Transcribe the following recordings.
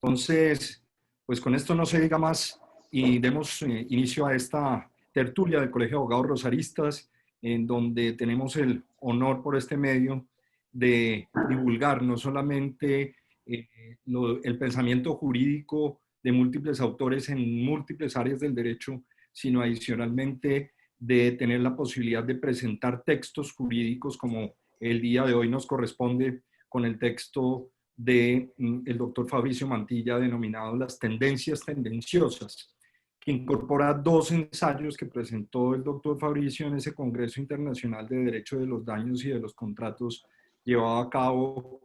Entonces, pues con esto no se diga más y demos inicio a esta tertulia del Colegio de Abogados Rosaristas, en donde tenemos el honor por este medio de divulgar no solamente el pensamiento jurídico de múltiples autores en múltiples áreas del derecho, sino adicionalmente de tener la posibilidad de presentar textos jurídicos como el día de hoy nos corresponde con el texto del doctor Fabricio Mantilla denominado Las tendencias tendenciosas, que incorpora dos ensayos que presentó el doctor Fabricio en ese Congreso Internacional de Derecho de los Daños y de los Contratos llevado a cabo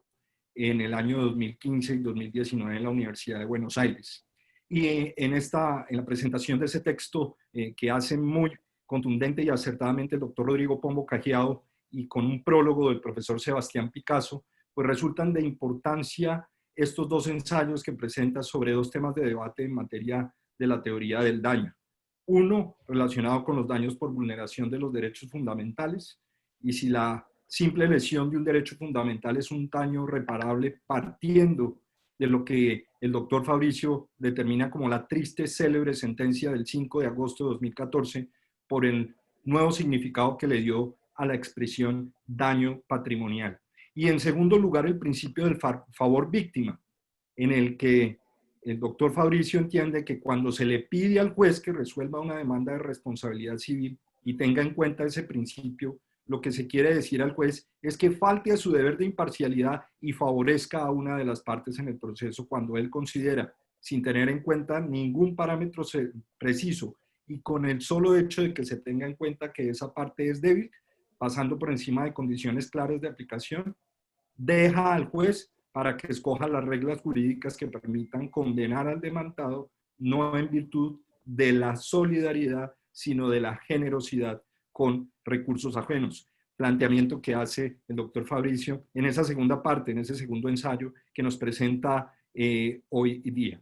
en el año 2015 y 2019 en la Universidad de Buenos Aires. Y en la presentación de ese texto que hace muy contundente y acertadamente el doctor Rodrigo Pombo Cajiado y con un prólogo del profesor Sebastián Picasso, pues resultan de importancia estos dos ensayos que presenta sobre dos temas de debate en materia de la teoría del daño. Uno, relacionado con los daños por vulneración de los derechos fundamentales, y si la simple lesión de un derecho fundamental es un daño reparable partiendo de lo que el doctor Fabricio determina como la triste, célebre sentencia del 5 de agosto de 2014 por el nuevo significado que le dio a la expresión daño patrimonial. Y en segundo lugar, el principio del favor víctima, en el que el doctor Fabricio entiende que cuando se le pide al juez que resuelva una demanda de responsabilidad civil y tenga en cuenta ese principio, lo que se quiere decir al juez es que falte a su deber de imparcialidad y favorezca a una de las partes en el proceso cuando él considera, sin tener en cuenta ningún parámetro preciso y con el solo hecho de que se tenga en cuenta que esa parte es débil, pasando por encima de condiciones claras de aplicación, deja al juez para que escoja las reglas jurídicas que permitan condenar al demandado, no en virtud de la solidaridad, sino de la generosidad con recursos ajenos. Planteamiento que hace el doctor Fabricio en esa segunda parte, en ese segundo ensayo que nos presenta hoy día.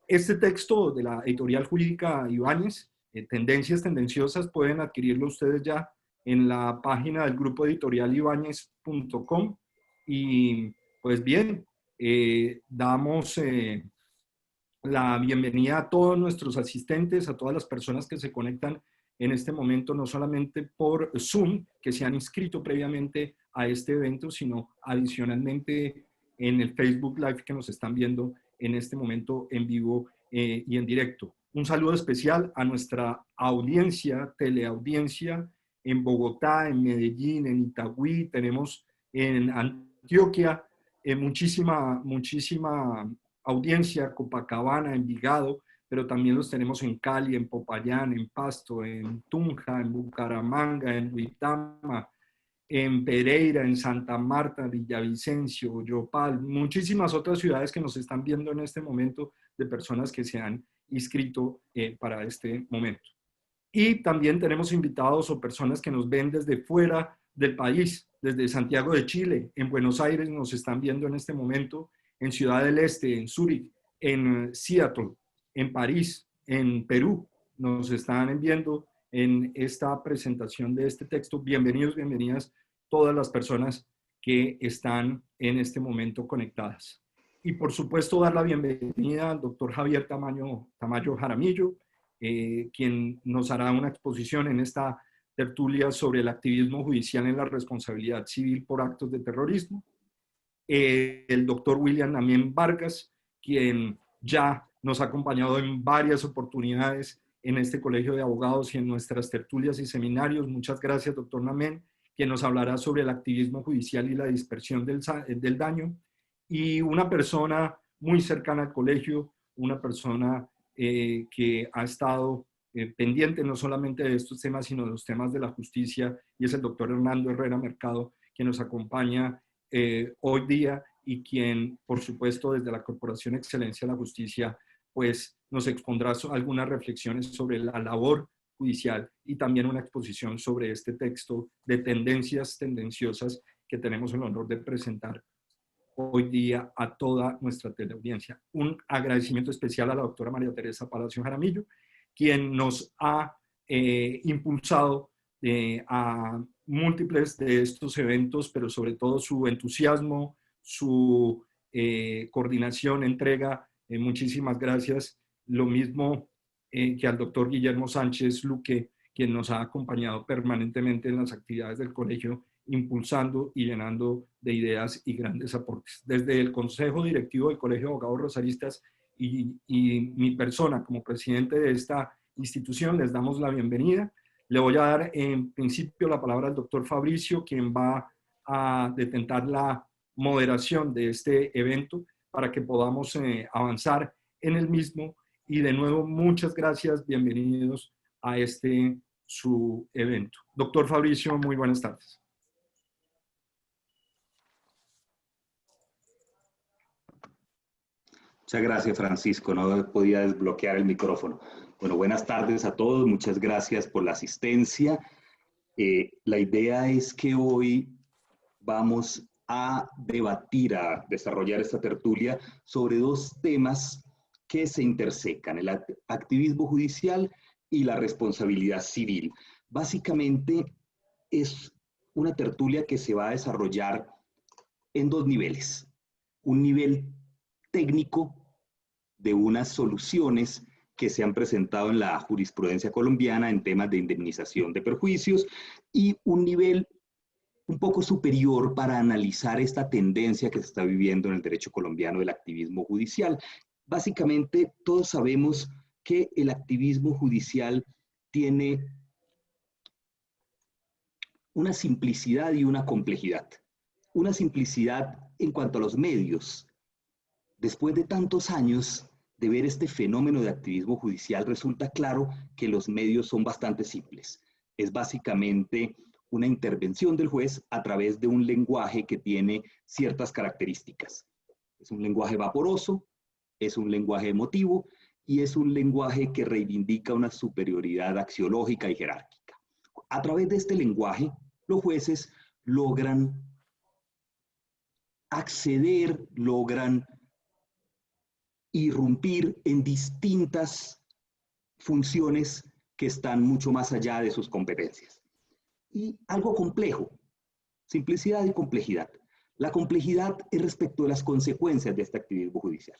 Este texto de la editorial jurídica Ibáñez, Tendencias Tendenciosas, pueden adquirirlo ustedes ya en la página del grupo editorial ibáñez.com. Y pues bien, damos la bienvenida a todos nuestros asistentes, a todas las personas que se conectan en este momento, no solamente por Zoom, que se han inscrito previamente a este evento, sino adicionalmente en el Facebook Live que nos están viendo en este momento en vivo y en directo. Un saludo especial a nuestra audiencia, teleaudiencia en Bogotá, en Medellín, en Itagüí, tenemos en Antioquia muchísima audiencia, Copacabana, Envigado, pero también los tenemos en Cali, en Popayán, en Pasto, en Tunja, en Bucaramanga, en Uitama, en Pereira, en Santa Marta, Villavicencio, Yopal, muchísimas otras ciudades que nos están viendo en este momento de personas que se han inscrito para este momento. Y también tenemos invitados o personas que nos ven desde fuera del país, desde Santiago de Chile, en Buenos Aires nos están viendo en este momento, en Ciudad del Este, en Zúrich, en Seattle, en París, en Perú, nos están viendo en esta presentación de este texto. Bienvenidos, bienvenidas todas las personas que están en este momento conectadas. Y por supuesto dar la bienvenida al doctor Javier Tamayo Jaramillo, quien nos hará una exposición en esta tertulia sobre el activismo judicial en la responsabilidad civil por actos de terrorismo. El doctor William Namien Vargas, quien ya nos ha acompañado en varias oportunidades en este colegio de abogados y en nuestras tertulias y seminarios. Muchas gracias, doctor Namien, quien nos hablará sobre el activismo judicial y la dispersión del daño. Y una persona muy cercana al colegio, una persona que ha estado pendiente no solamente de estos temas, sino de los temas de la justicia, y es el doctor Hernando Herrera Mercado, quien nos acompaña hoy día y quien, por supuesto, desde la Corporación Excelencia de la Justicia, pues nos expondrá algunas reflexiones sobre la labor judicial y también una exposición sobre este texto de tendencias tendenciosas que tenemos el honor de presentar hoy día a toda nuestra teleaudiencia. Un agradecimiento especial a la doctora María Teresa Palacio Jaramillo, quien nos ha impulsado a múltiples de estos eventos, pero sobre todo su entusiasmo, su coordinación, entrega muchísimas gracias. Lo mismo que al doctor Guillermo Sánchez Luque, quien nos ha acompañado permanentemente en las actividades del colegio, impulsando y llenando de ideas y grandes aportes. Desde el Consejo Directivo del Colegio de Abogados Rosaristas y mi persona como presidente de esta institución, les damos la bienvenida. Le voy a dar en principio la palabra al doctor Fabricio, quien va a detentar la moderación de este evento para que podamos avanzar en el mismo. Y de nuevo, muchas gracias, bienvenidos a este su evento. Doctor Fabricio, muy buenas tardes. Muchas gracias, Francisco. No podía desbloquear el micrófono. Bueno, buenas tardes a todos. Muchas gracias por la asistencia. La idea es que hoy vamos a debatir, a desarrollar esta tertulia sobre dos temas que se intersecan, el activismo judicial y la responsabilidad civil. Básicamente es una tertulia que se va a desarrollar en dos niveles. Un nivel técnico de unas soluciones que se han presentado en la jurisprudencia colombiana en temas de indemnización de perjuicios y un nivel un poco superior para analizar esta tendencia que se está viviendo en el derecho colombiano del activismo judicial. Básicamente, todos sabemos que el activismo judicial tiene una simplicidad y una complejidad. Una simplicidad en cuanto a los medios. Después de tantos años de ver este fenómeno de activismo judicial, resulta claro que los medios son bastante simples. Es básicamente una intervención del juez a través de un lenguaje que tiene ciertas características. Es un lenguaje vaporoso, es un lenguaje emotivo y es un lenguaje que reivindica una superioridad axiológica y jerárquica. A través de este lenguaje, los jueces logran acceder, logran irrumpir en distintas funciones que están mucho más allá de sus competencias. Y algo complejo, simplicidad y complejidad. La complejidad es respecto de las consecuencias de este activismo judicial.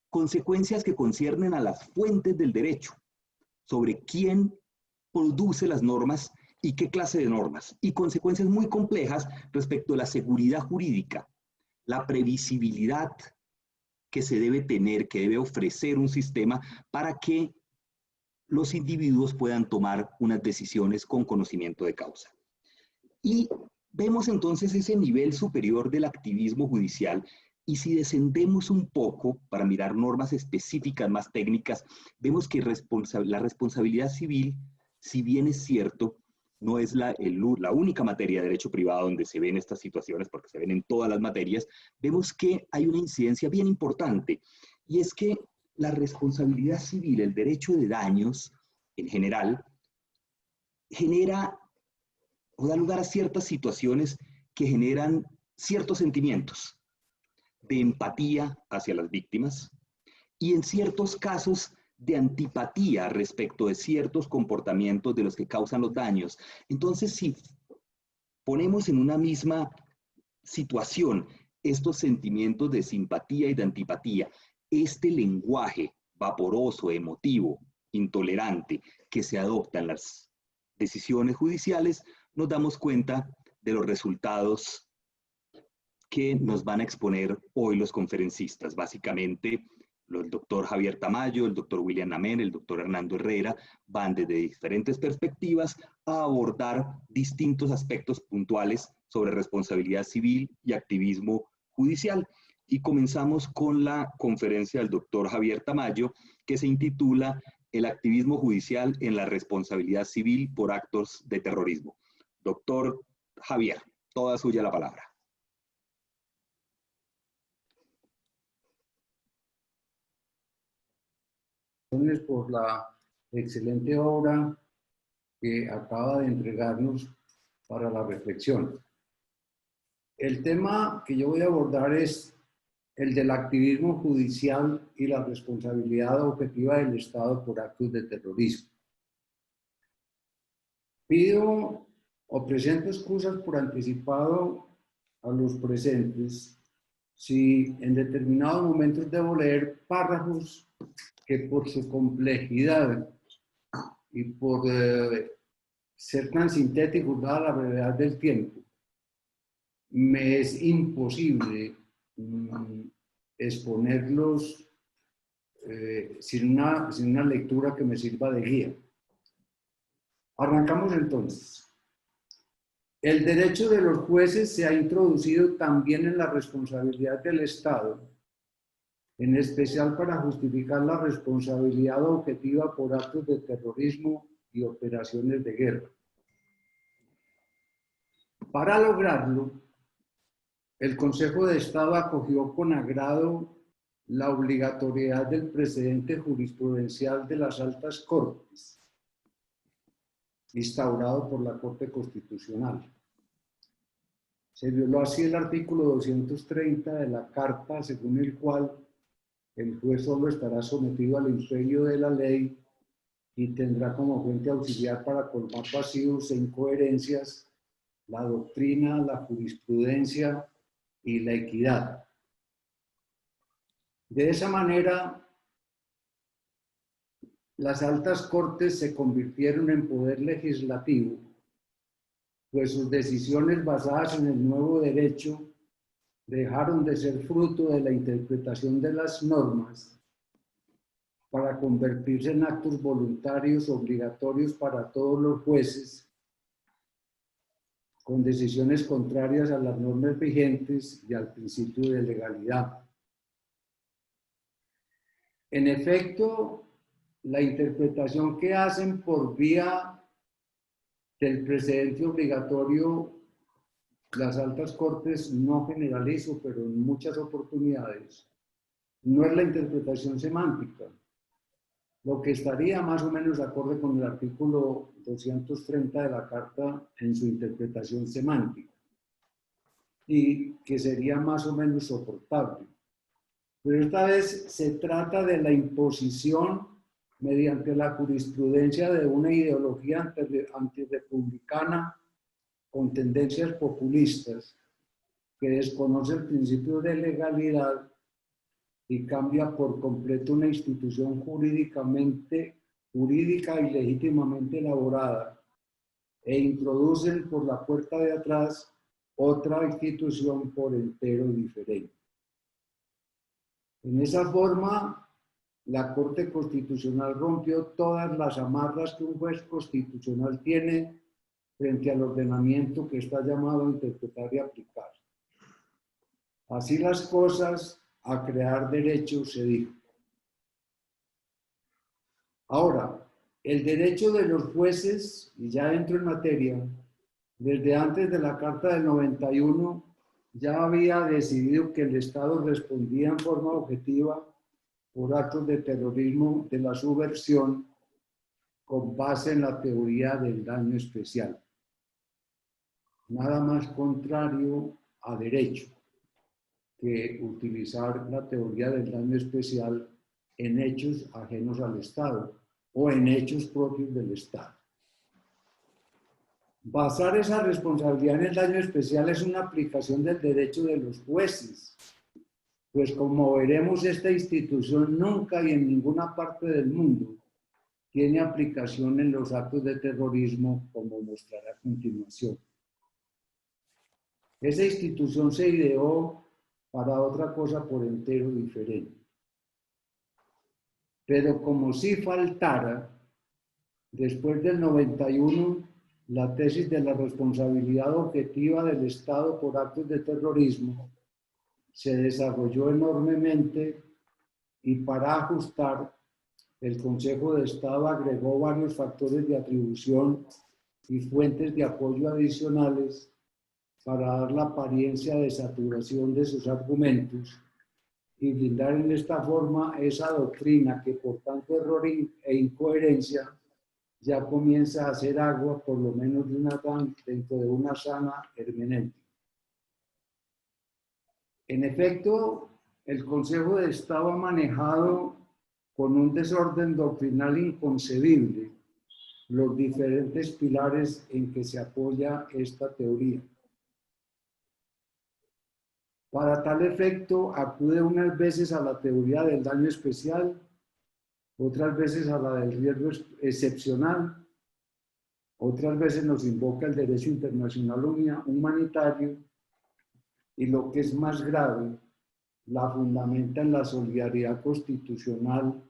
Consecuencias que conciernen a las fuentes del derecho, sobre quién produce las normas y qué clase de normas. Y consecuencias muy complejas respecto de la seguridad jurídica, la previsibilidad que se debe tener, que debe ofrecer un sistema para que los individuos puedan tomar unas decisiones con conocimiento de causa. Y vemos entonces ese nivel superior del activismo judicial y si descendemos un poco para mirar normas específicas más técnicas, vemos que la responsabilidad civil, si bien es cierto, no es la única materia de derecho privado donde se ven estas situaciones, porque se ven en todas las materias, vemos que hay una incidencia bien importante, y es que la responsabilidad civil, el derecho de daños en general, genera o da lugar a ciertas situaciones que generan ciertos sentimientos de empatía hacia las víctimas y en ciertos casos de antipatía respecto de ciertos comportamientos de los que causan los daños. Entonces, si ponemos en una misma situación estos sentimientos de simpatía y de antipatía, este lenguaje vaporoso, emotivo, intolerante que se adopta en las decisiones judiciales, nos damos cuenta de los resultados que nos van a exponer hoy los conferencistas. Básicamente, el doctor Javier Tamayo, el doctor William Namen, el doctor Hernando Herrera, van desde diferentes perspectivas a abordar distintos aspectos puntuales sobre responsabilidad civil y activismo judicial. Y comenzamos con la conferencia del doctor Javier Tamayo, que se intitula El activismo judicial en la responsabilidad civil por actos de terrorismo. Doctor Javier, toda suya la palabra. Por la excelente obra que acaba de entregarnos para la reflexión. El tema que yo voy a abordar es el del activismo judicial y la responsabilidad objetiva del Estado por actos de terrorismo. Pido o presento excusas por anticipado a los presentes si en determinados momentos debo leer párrafos que por su complejidad y por ser tan sintéticos dada la brevedad del tiempo, me es imposible exponerlos sin una lectura que me sirva de guía. Arrancamos entonces. El derecho de los jueces se ha introducido también en la responsabilidad del Estado, en especial para justificar la responsabilidad objetiva por actos de terrorismo y operaciones de guerra. Para lograrlo, el Consejo de Estado acogió con agrado la obligatoriedad del precedente jurisprudencial de las altas cortes, instaurado por la Corte Constitucional. Se violó así el artículo 230 de la Carta, según el cual el juez solo estará sometido al imperio de la ley y tendrá como fuente auxiliar para colmar vacíos e incoherencias la doctrina, la jurisprudencia y la equidad. De esa manera, las altas cortes se convirtieron en poder legislativo, pues sus decisiones basadas en el nuevo derecho dejaron de ser fruto de la interpretación de las normas para convertirse en actos voluntarios obligatorios para todos los jueces, con decisiones contrarias a las normas vigentes y al principio de legalidad. En efecto, la interpretación que hacen por vía del precedente obligatorio las altas cortes, no generalizo, pero en muchas oportunidades, no es la interpretación semántica, lo que estaría más o menos acorde con el artículo 230 de la Carta en su interpretación semántica, y que sería más o menos soportable. Pero esta vez se trata de la imposición mediante la jurisprudencia de una ideología antirrepublicana con tendencias populistas que desconoce el principio de legalidad y cambia por completo una institución jurídica y legítimamente elaborada e introducen por la puerta de atrás otra institución por entero diferente. En esa forma, la Corte Constitucional rompió todas las amarras que un juez constitucional tiene frente al ordenamiento que está llamado a interpretar y aplicar. Así las cosas, a crear derechos se dijo. Ahora, el derecho de los jueces, y ya entro en materia, desde antes de la Carta del 91, ya había decidido que el Estado respondía en forma objetiva por actos de terrorismo de la subversión con base en la teoría del daño especial. Nada más contrario a derecho que utilizar la teoría del daño especial en hechos ajenos al Estado o en hechos propios del Estado. Basar esa responsabilidad en el daño especial es una aplicación del derecho de los jueces, pues como veremos, esta institución nunca y en ninguna parte del mundo tiene aplicación en los actos de terrorismo, como mostrará a continuación. Esa institución se ideó para otra cosa por entero diferente. Pero como si faltara, después del 91, la tesis de la responsabilidad objetiva del Estado por actos de terrorismo se desarrolló enormemente y para ajustar, el Consejo de Estado agregó varios factores de atribución y fuentes de apoyo adicionales para dar la apariencia de saturación de sus argumentos y blindar en esta forma esa doctrina que por tanto error e incoherencia ya comienza a hacer agua, por lo menos dentro de una sana hermenéutica. En efecto, el Consejo de Estado ha manejado con un desorden doctrinal inconcebible los diferentes pilares en que se apoya esta teoría. Para tal efecto, acude unas veces a la teoría del daño especial, otras veces a la del riesgo excepcional, otras veces nos invoca el derecho internacional humanitario y lo que es más grave, la fundamenta en la solidaridad constitucional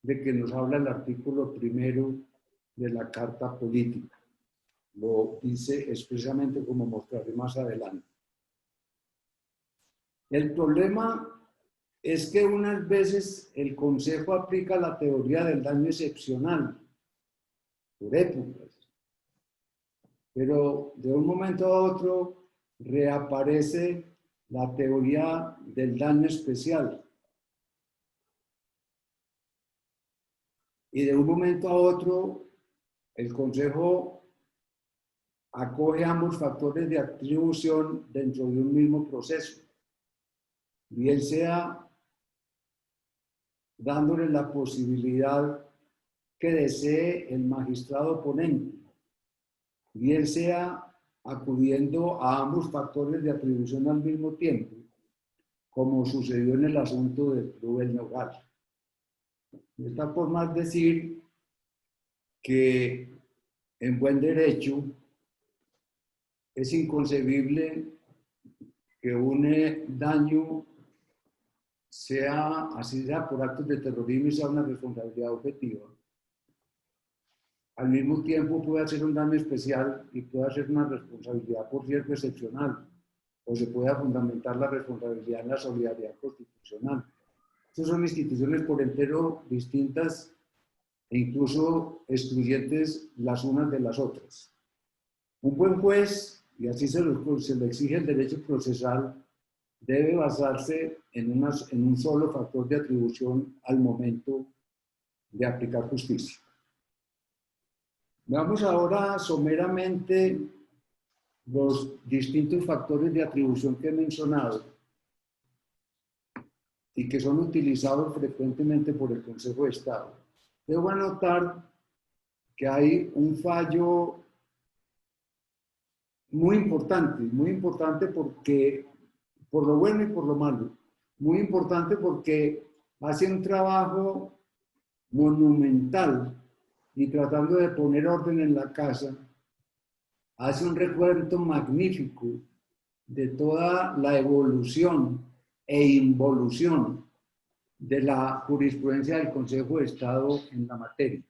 de que nos habla el artículo 1 de la Carta Política. Lo dice expresamente, como mostraré más adelante. El problema es que unas veces el Consejo aplica la teoría del daño excepcional por épocas, pero de un momento a otro reaparece la teoría del daño especial. Y de un momento a otro, el Consejo acoge ambos factores de atribución dentro de un mismo proceso. Bien sea dándole la posibilidad que desee el magistrado ponente, bien sea acudiendo a ambos factores de atribución al mismo tiempo, como sucedió en el asunto de Rubén Nogal. Está por más decir que en buen derecho es inconcebible que un daño sea, así sea por actos de terrorismo y sea una responsabilidad objetiva. Al mismo tiempo puede ser un daño especial y puede ser una responsabilidad por cierto excepcional, o se puede fundamentar la responsabilidad en la solidaridad constitucional. Estas son instituciones por entero distintas e incluso excluyentes las unas de las otras. Un buen juez, y así se lo exige el derecho procesal, debe basarse en un solo factor de atribución al momento de aplicar justicia. Veamos ahora someramente los distintos factores de atribución que he mencionado y que son utilizados frecuentemente por el Consejo de Estado. Debo anotar que hay un fallo muy importante porque, por lo bueno y por lo malo, muy importante porque hace un trabajo monumental y tratando de poner orden en la casa, hace un recuento magnífico de toda la evolución e involución de la jurisprudencia del Consejo de Estado en la materia.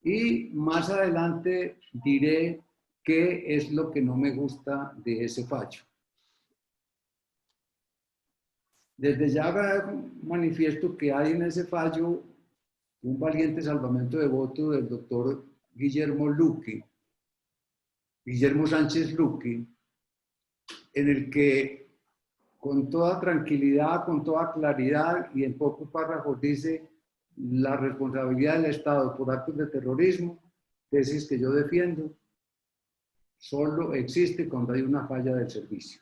Y más adelante diré qué es lo que no me gusta de ese fallo. Desde ya manifiesto que hay en ese fallo un valiente salvamento de voto del doctor Guillermo Sánchez Luque, en el que con toda tranquilidad, con toda claridad y en pocos párrafos dice la responsabilidad del Estado por actos de terrorismo, tesis que yo defiendo, solo existe cuando hay una falla del servicio.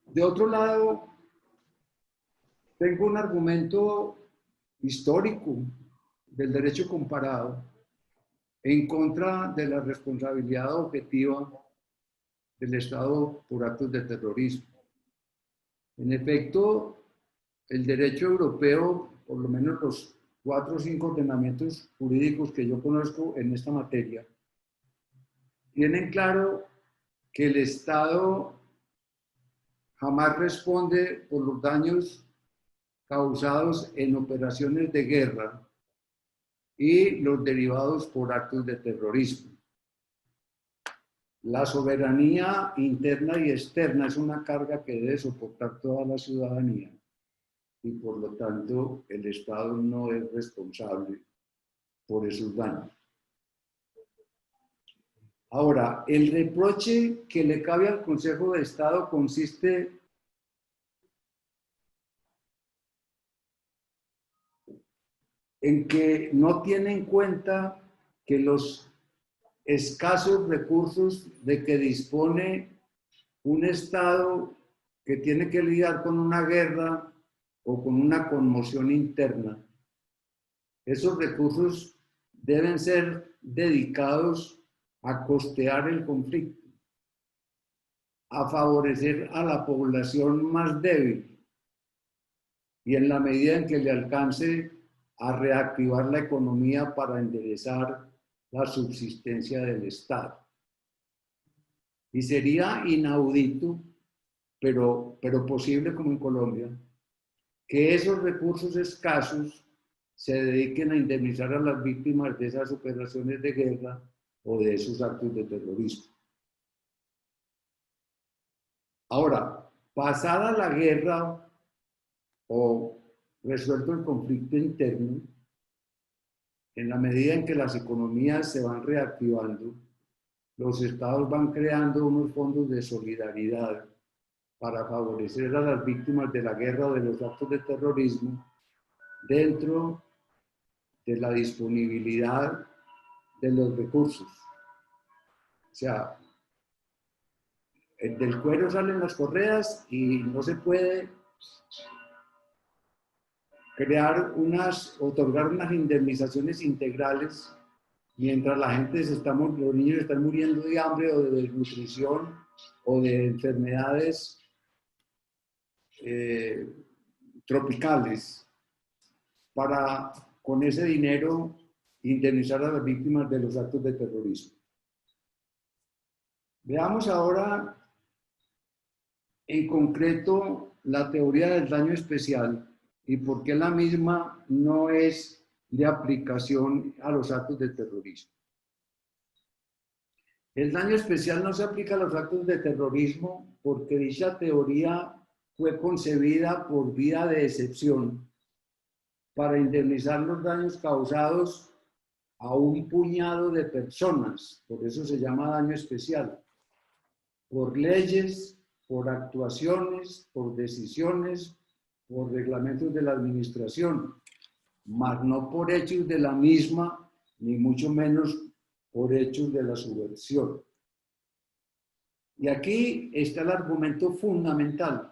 De otro lado, tengo un argumento histórico del derecho comparado en contra de la responsabilidad objetiva del Estado por actos de terrorismo. En efecto, el derecho europeo, por lo menos los 4 o 5 ordenamientos jurídicos que yo conozco en esta materia, tienen claro que el Estado jamás responde por los daños causados en operaciones de guerra y los derivados por actos de terrorismo. La soberanía interna y externa es una carga que debe soportar toda la ciudadanía y por lo tanto el Estado no es responsable por esos daños. Ahora, el reproche que le cabe al Consejo de Estado consiste en que no tiene en cuenta que los escasos recursos de que dispone un Estado que tiene que lidiar con una guerra o con una conmoción interna, esos recursos deben ser dedicados a costear el conflicto, a favorecer a la población más débil y en la medida en que le alcance a reactivar la economía para enderezar la subsistencia del Estado. Y sería inaudito, pero posible como en Colombia, que esos recursos escasos se dediquen a indemnizar a las víctimas de esas operaciones de guerra o de esos actos de terrorismo. Ahora, pasada la guerra o resuelto el conflicto interno, en la medida en que las economías se van reactivando, los estados van creando unos fondos de solidaridad para favorecer a las víctimas de la guerra o de los actos de terrorismo dentro de la disponibilidad de los recursos. O sea, del cuero salen las correas y no se puede otorgar unas indemnizaciones integrales mientras la gente los niños están muriendo de hambre o de desnutrición o de enfermedades tropicales, para con ese dinero indemnizar a las víctimas de los actos de terrorismo. Veamos ahora en concreto la teoría del daño especial y por qué la misma no es de aplicación a los actos de terrorismo. El daño especial no se aplica a los actos de terrorismo porque dicha teoría fue concebida por vía de excepción para indemnizar los daños causados a un puñado de personas, por eso se llama daño especial, por leyes, por actuaciones, por decisiones, por reglamentos de la administración, mas no por hechos de la misma, ni mucho menos por hechos de la subversión. Y aquí está el argumento fundamental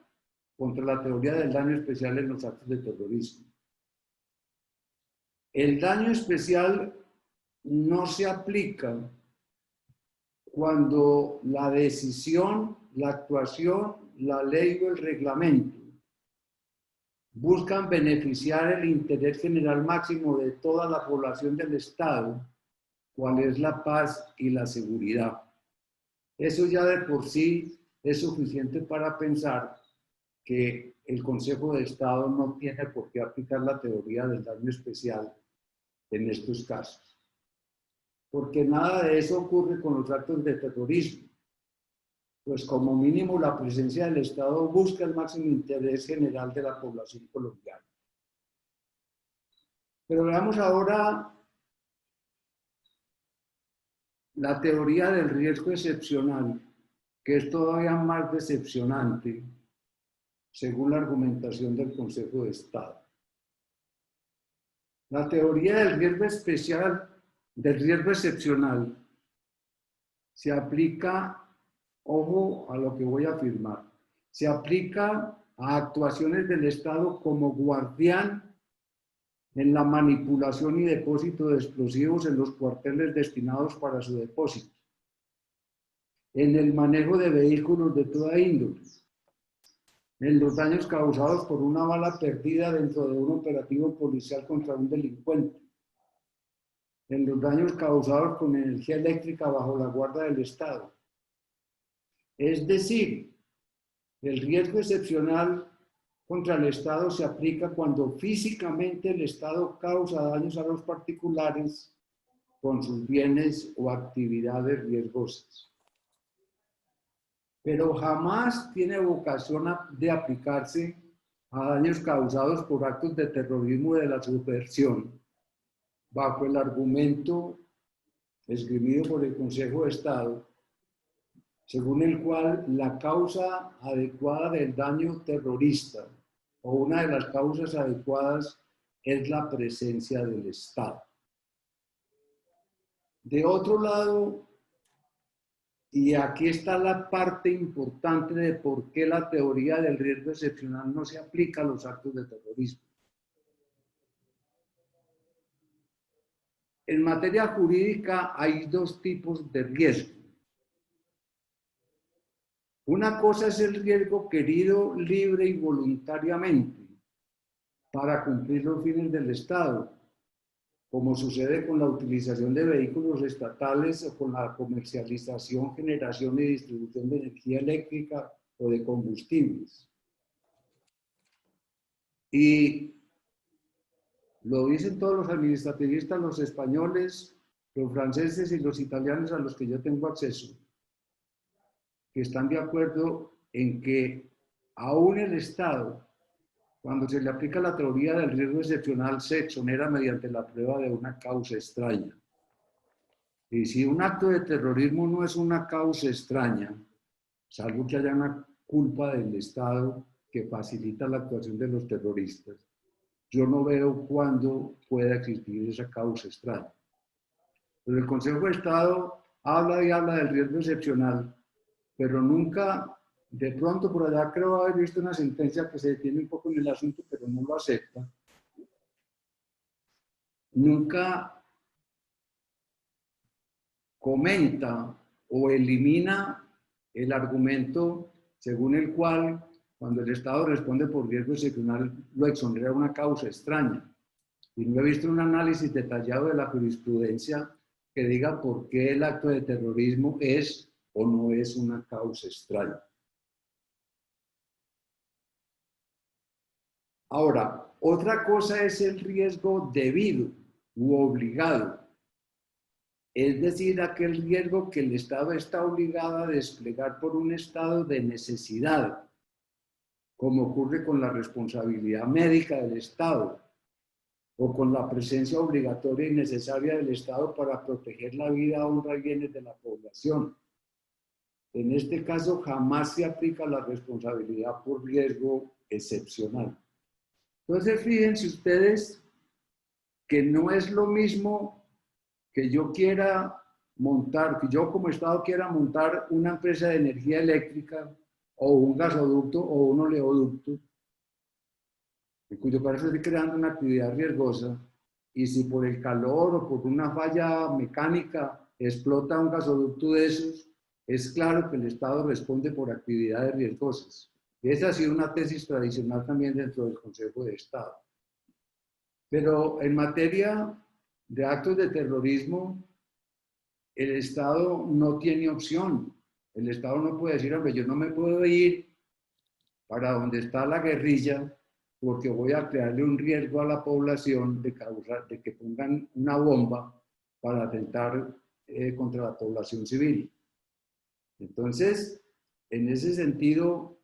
contra la teoría del daño especial en los actos de terrorismo. El daño especial no se aplica cuando la decisión, la actuación, la ley o el reglamento buscan beneficiar el interés general máximo de toda la población del Estado, cual es la paz y la seguridad. Eso ya de por sí es suficiente para pensar que el Consejo de Estado no tiene por qué aplicar la teoría del daño especial en estos casos. Porque nada de eso ocurre con los actos de terrorismo. Pues como mínimo la presencia del Estado busca el máximo interés general de la población colombiana. Pero veamos ahora la teoría del riesgo excepcional, que es todavía más decepcionante, según la argumentación del Consejo de Estado. La teoría del riesgo especial, del riesgo excepcional, se aplica, ojo a lo que voy a afirmar, se aplica a actuaciones del Estado como guardián en la manipulación y depósito de explosivos en los cuarteles destinados para su depósito, en el manejo de vehículos de toda índole, en los daños causados por una bala perdida dentro de un operativo policial contra un delincuente, en los daños causados con energía eléctrica bajo la guarda del Estado. Es decir, el riesgo excepcional contra el Estado se aplica cuando físicamente el Estado causa daños a los particulares con sus bienes o actividades riesgosas. Pero jamás tiene vocación de aplicarse a daños causados por actos de terrorismo de la subversión, bajo el argumento esgrimido por el Consejo de Estado, según el cual la causa adecuada del daño terrorista o una de las causas adecuadas es la presencia del Estado. De otro lado, y aquí está la parte importante de por qué la teoría del riesgo excepcional no se aplica a los actos de terrorismo. En materia jurídica hay dos tipos de riesgo. Una cosa es el riesgo querido libre y voluntariamente para cumplir los fines del Estado, como sucede con la utilización de vehículos estatales o con la comercialización, generación y distribución de energía eléctrica o de combustibles. Y lo dicen todos los administrativistas, los españoles, los franceses y los italianos a los que yo tengo acceso, que están de acuerdo en que aún el Estado, cuando se le aplica la teoría del riesgo excepcional, se exonera mediante la prueba de una causa extraña. Y si un acto de terrorismo no es una causa extraña, salvo que haya una culpa del Estado que facilita la actuación de los terroristas, yo no veo cuándo pueda existir esa causa extraña. Pero el Consejo de Estado habla y habla del riesgo excepcional, pero nunca, de pronto por allá creo haber visto una sentencia que se detiene un poco en el asunto, pero no lo acepta. Nunca comenta o elimina el argumento según el cual cuando el Estado responde por riesgo excepcional lo exonera una causa extraña. Y no he visto un análisis detallado de la jurisprudencia que diga por qué el acto de terrorismo es o no es una causa extraña. Ahora, otra cosa es el riesgo debido u obligado. Es decir, aquel riesgo que el Estado está obligado a desplegar por un estado de necesidad, como ocurre con la responsabilidad médica del Estado o con la presencia obligatoria y necesaria del Estado para proteger la vida, honra y bienes de la población. En este caso, jamás se aplica la responsabilidad por riesgo excepcional. Entonces, fíjense ustedes que no es lo mismo que yo quiera montar, que yo como Estado quiera montar una empresa de energía eléctrica o un gasoducto o un oleoducto, en cuyo caso estoy creando una actividad riesgosa, y si por el calor o por una falla mecánica explota un gasoducto de esos, es claro que el Estado responde por actividades riesgosas. Esa ha sido una tesis tradicional también dentro del Consejo de Estado. Pero en materia de actos de terrorismo, el Estado no tiene opción. El Estado no puede decir, hombre, yo no me puedo ir para donde está la guerrilla porque voy a crearle un riesgo a la población de que pongan una bomba para atentar contra la población civil. Entonces, en ese sentido,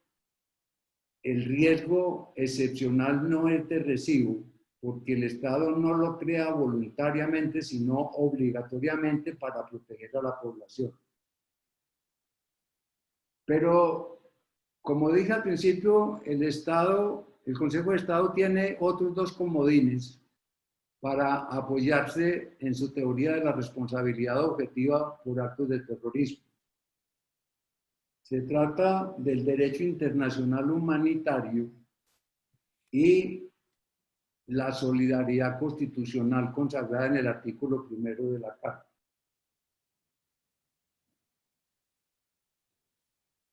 el riesgo excepcional no es de recibo, porque el Estado no lo crea voluntariamente, sino obligatoriamente para proteger a la población. Pero, como dije al principio, el Consejo de Estado tiene otros dos comodines para apoyarse en su teoría de la responsabilidad objetiva por actos de terrorismo. Se trata del derecho internacional humanitario y la solidaridad constitucional consagrada en el artículo 1 de la Carta.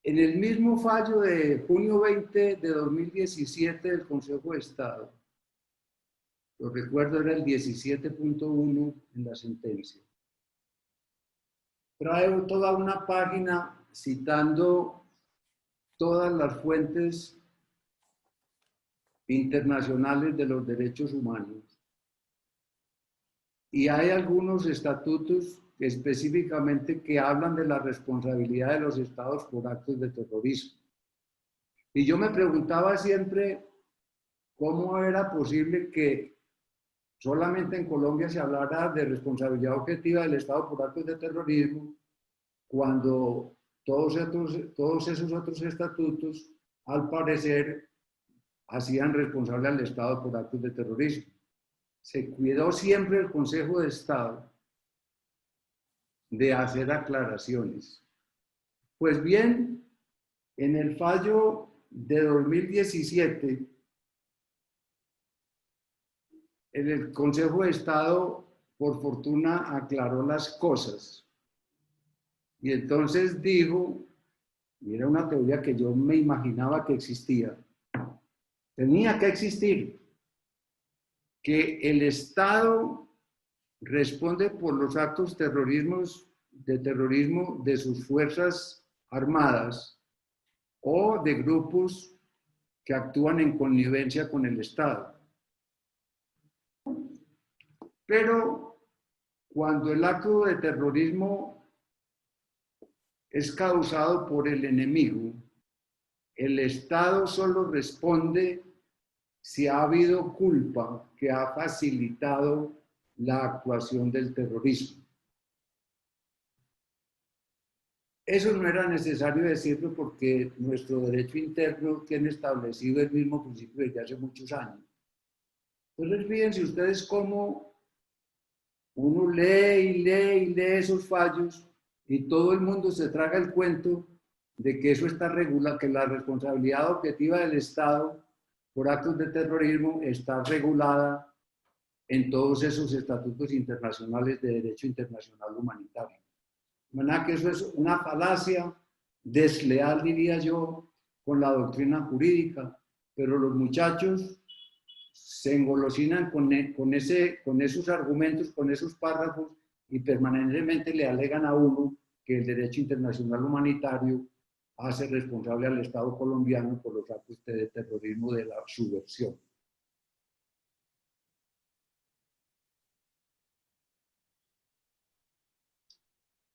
En el mismo fallo de junio 20 de 2017 del Consejo de Estado, lo recuerdo era el 17.1 en la sentencia, trae toda una página citando todas las fuentes internacionales de los derechos humanos. Y hay algunos estatutos específicamente que hablan de la responsabilidad de los estados por actos de terrorismo. Y yo me preguntaba siempre cómo era posible que solamente en Colombia se hablara de responsabilidad objetiva del Estado por actos de terrorismo, cuando todos esos otros estatutos, al parecer, hacían responsable al Estado por actos de terrorismo. Se cuidó siempre el Consejo de Estado de hacer aclaraciones. Pues bien, en el fallo de 2017, el Consejo de Estado por fortuna, aclaró las cosas. Y entonces dijo, y era una teoría que yo me imaginaba que existía, tenía que existir, que el Estado responde por los actos de terrorismo de sus fuerzas armadas o de grupos que actúan en connivencia con el Estado. Pero cuando el acto de terrorismo es causado por el enemigo, el Estado solo responde si ha habido culpa que ha facilitado la actuación del terrorismo. Eso no era necesario decirlo porque nuestro derecho interno tiene establecido el mismo principio desde hace muchos años. Entonces, fíjense ustedes cómo uno lee y lee y lee esos fallos y todo el mundo se traga el cuento de que eso está regulado, que la responsabilidad objetiva del Estado por actos de terrorismo está regulada en todos esos estatutos internacionales de derecho internacional humanitario. De manera que eso es una falacia desleal, diría yo, con la doctrina jurídica, pero los muchachos se engolosinan con esos argumentos, con esos párrafos, y permanentemente le alegan a uno que el derecho internacional humanitario hace responsable al Estado colombiano por los actos de terrorismo de la subversión.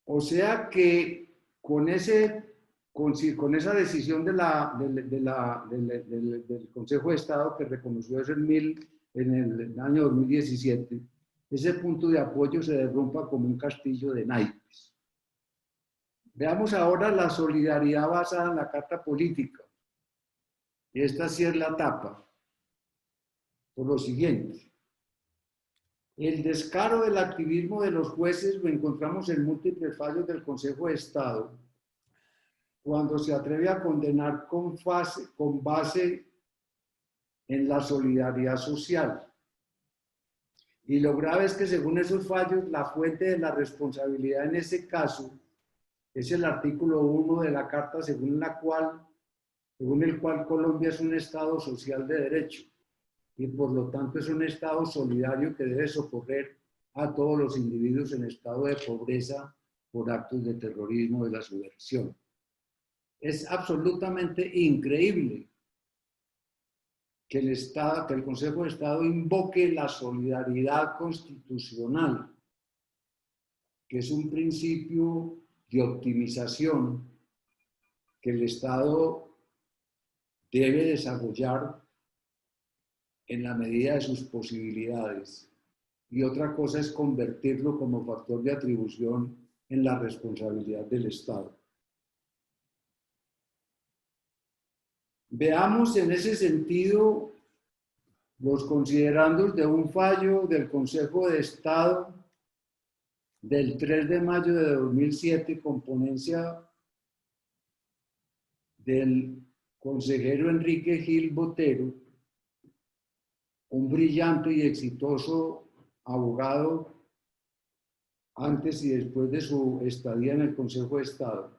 O sea que con esa decisión del Consejo de Estado que reconoció eso en el año 2017, ese punto de apoyo se derrumba como un castillo de naipes. Veamos ahora la solidaridad basada en la Carta Política. Esta sí es la tapa. Por lo siguiente. El descaro del activismo de los jueces lo encontramos en múltiples fallos del Consejo de Estado, cuando se atreve a condenar con base en la solidaridad social. Y lo grave es que según esos fallos, la fuente de la responsabilidad en ese caso es el artículo 1 de la Carta, según el cual Colombia es un Estado social de derecho y por lo tanto es un Estado solidario que debe socorrer a todos los individuos en estado de pobreza por actos de terrorismo de la subversión. Es absolutamente increíble que el Consejo de Estado invoque la solidaridad constitucional, que es un principio de optimización que el Estado debe desarrollar en la medida de sus posibilidades. Y otra cosa es convertirlo como factor de atribución en la responsabilidad del Estado. Veamos en ese sentido los considerandos de un fallo del Consejo de Estado del 3 de mayo de 2007 con ponencia del consejero Enrique Gil Botero, un brillante y exitoso abogado antes y después de su estadía en el Consejo de Estado.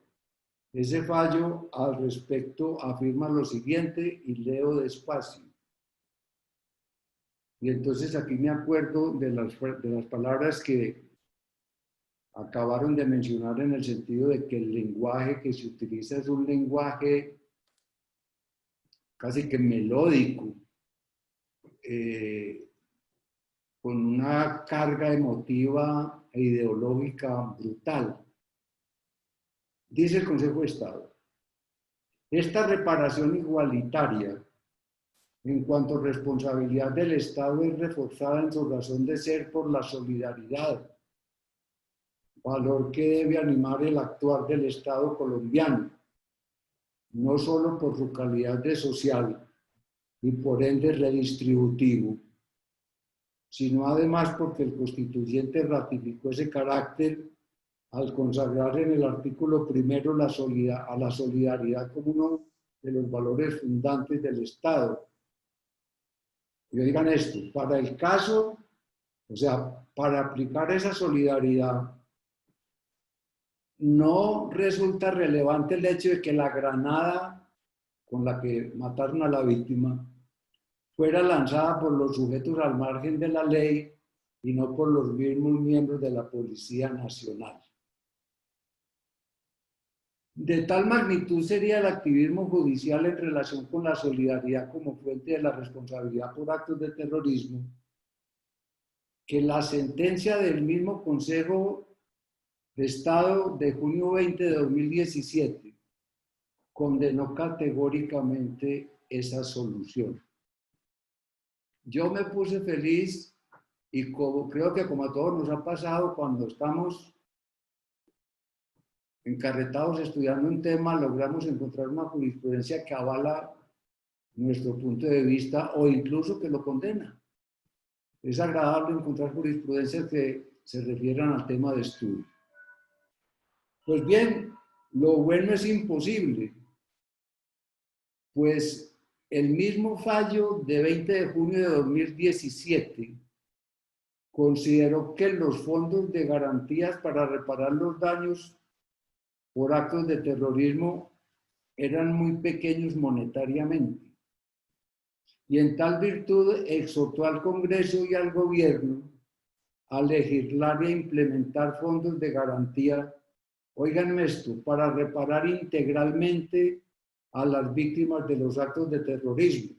Ese fallo al respecto afirma lo siguiente y leo despacio. Y entonces aquí me acuerdo de las palabras que acabaron de mencionar en el sentido de que el lenguaje que se utiliza es un lenguaje casi que melódico, con una carga emotiva e ideológica brutal. Dice el Consejo de Estado, esta reparación igualitaria en cuanto a responsabilidad del Estado es reforzada en su razón de ser por la solidaridad, valor que debe animar el actuar del Estado colombiano, no solo por su calidad de social y por ende redistributivo, sino además porque el constituyente ratificó ese carácter al consagrar en el artículo primero a la solidaridad como uno de los valores fundantes del Estado. Y oigan esto, para el caso O sea, para aplicar esa solidaridad, no resulta relevante el hecho de que la granada con la que mataron a la víctima fuera lanzada por los sujetos al margen de la ley y no por los mismos miembros de la Policía Nacional. De tal magnitud sería el activismo judicial en relación con la solidaridad como fuente de la responsabilidad por actos de terrorismo, que la sentencia del mismo Consejo de Estado de junio 20 de 2017 condenó categóricamente esa solución. Yo me puse feliz y creo que como a todos nos ha pasado cuando estamos encarretados estudiando un tema, logramos encontrar una jurisprudencia que avala nuestro punto de vista o incluso que lo condena. Es agradable encontrar jurisprudencias que se refieran al tema de estudio. Pues bien, lo bueno es imposible, pues el mismo fallo de 20 de junio de 2017 consideró que los fondos de garantías para reparar los daños por actos de terrorismo eran muy pequeños monetariamente. Y en tal virtud exhortó al Congreso y al Gobierno a legislar e implementar fondos de garantía, óiganme esto, para reparar integralmente a las víctimas de los actos de terrorismo,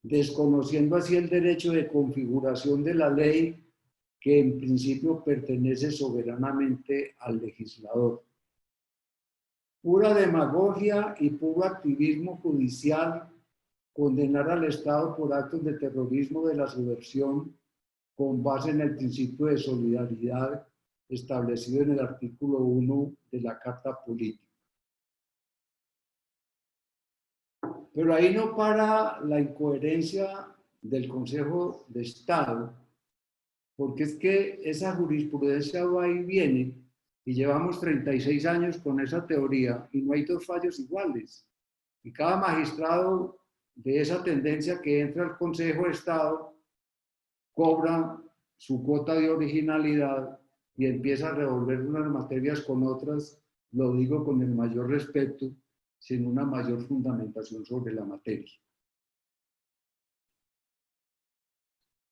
desconociendo así el derecho de configuración de la ley que en principio pertenece soberanamente al legislador. Pura demagogia y puro activismo judicial condenar al Estado por actos de terrorismo de la subversión con base en el principio de solidaridad establecido en el artículo 1 de la Carta Política. Pero ahí no para la incoherencia del Consejo de Estado, porque es que esa jurisprudencia va y viene y llevamos 36 años con esa teoría y no hay dos fallos iguales. Y cada magistrado de esa tendencia que entra al Consejo de Estado cobra su cuota de originalidad y empieza a revolver unas materias con otras, lo digo con el mayor respeto, sin una mayor fundamentación sobre la materia.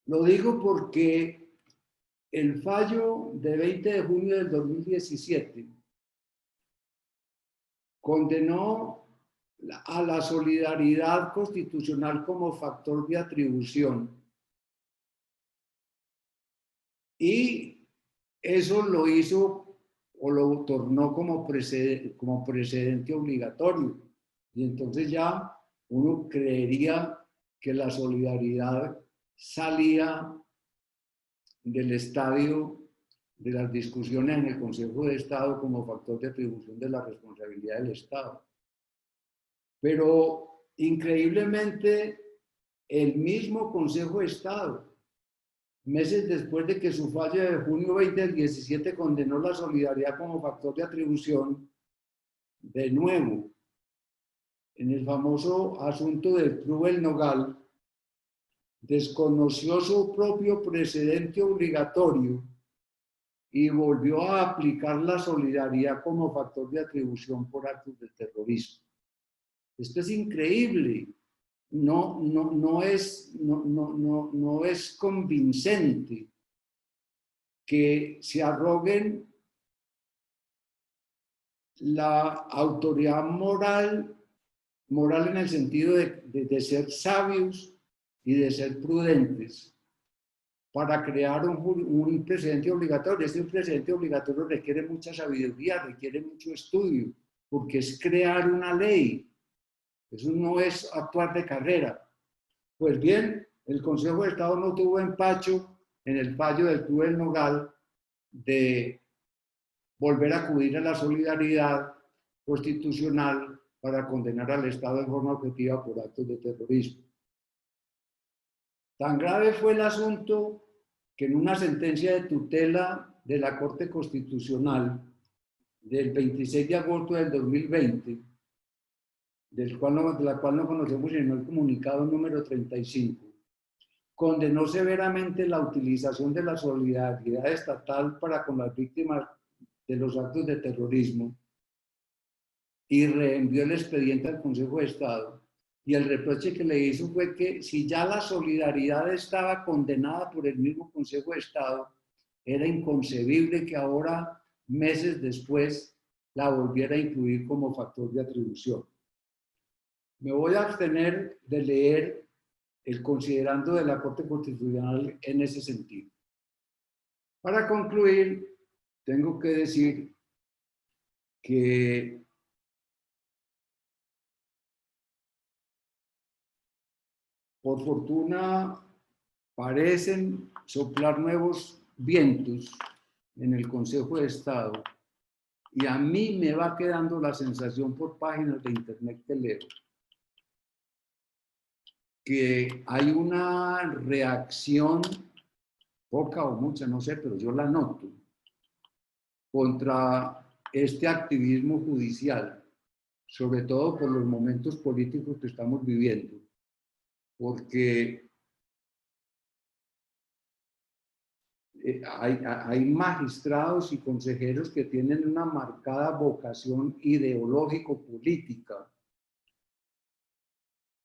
Lo digo porque el fallo de 20 de junio del 2017 condenó a la solidaridad constitucional como factor de atribución y eso lo hizo o lo tornó como precedente obligatorio. Y entonces ya uno creería que la solidaridad salía del estadio de las discusiones en el Consejo de Estado como factor de atribución de la responsabilidad del Estado. Pero increíblemente el mismo Consejo de Estado, meses después de que su fallo de junio 20 del 17 condenó la solidaridad como factor de atribución, de nuevo, en el famoso asunto del Club El Nogal, desconoció su propio precedente obligatorio y volvió a aplicar la solidaridad como factor de atribución por actos de terrorismo. Esto es increíble. No es convincente que se arroguen la autoridad moral en el sentido de ser sabios y de ser prudentes para crear un precedente obligatorio. Este precedente obligatorio requiere mucha sabiduría, requiere mucho estudio, porque es crear una ley. Eso no es actuar de carrera. Pues bien, el Consejo de Estado no tuvo empacho en el fallo del Club El Nogal de volver a acudir a la solidaridad constitucional para condenar al Estado de forma objetiva por actos de terrorismo. Tan grave fue el asunto que en una sentencia de tutela de la Corte Constitucional del 26 de agosto del 2020, de la cual no conocemos sino el comunicado número 35, condenó severamente la utilización de la solidaridad estatal para con las víctimas de los actos de terrorismo y reenvió el expediente al Consejo de Estado. Y el reproche que le hizo fue que si ya la solidaridad estaba condenada por el mismo Consejo de Estado, era inconcebible que ahora, meses después, la volviera a incluir como factor de atribución. Me voy a abstener de leer el considerando de la Corte Constitucional en ese sentido. Para concluir, tengo que decir que por fortuna parecen soplar nuevos vientos en el Consejo de Estado y a mí me va quedando la sensación por páginas de internet que leo que hay una reacción, poca o mucha, no sé, pero yo la noto, contra este activismo judicial, sobre todo por los momentos políticos que estamos viviendo, porque hay magistrados y consejeros que tienen una marcada vocación ideológico-política.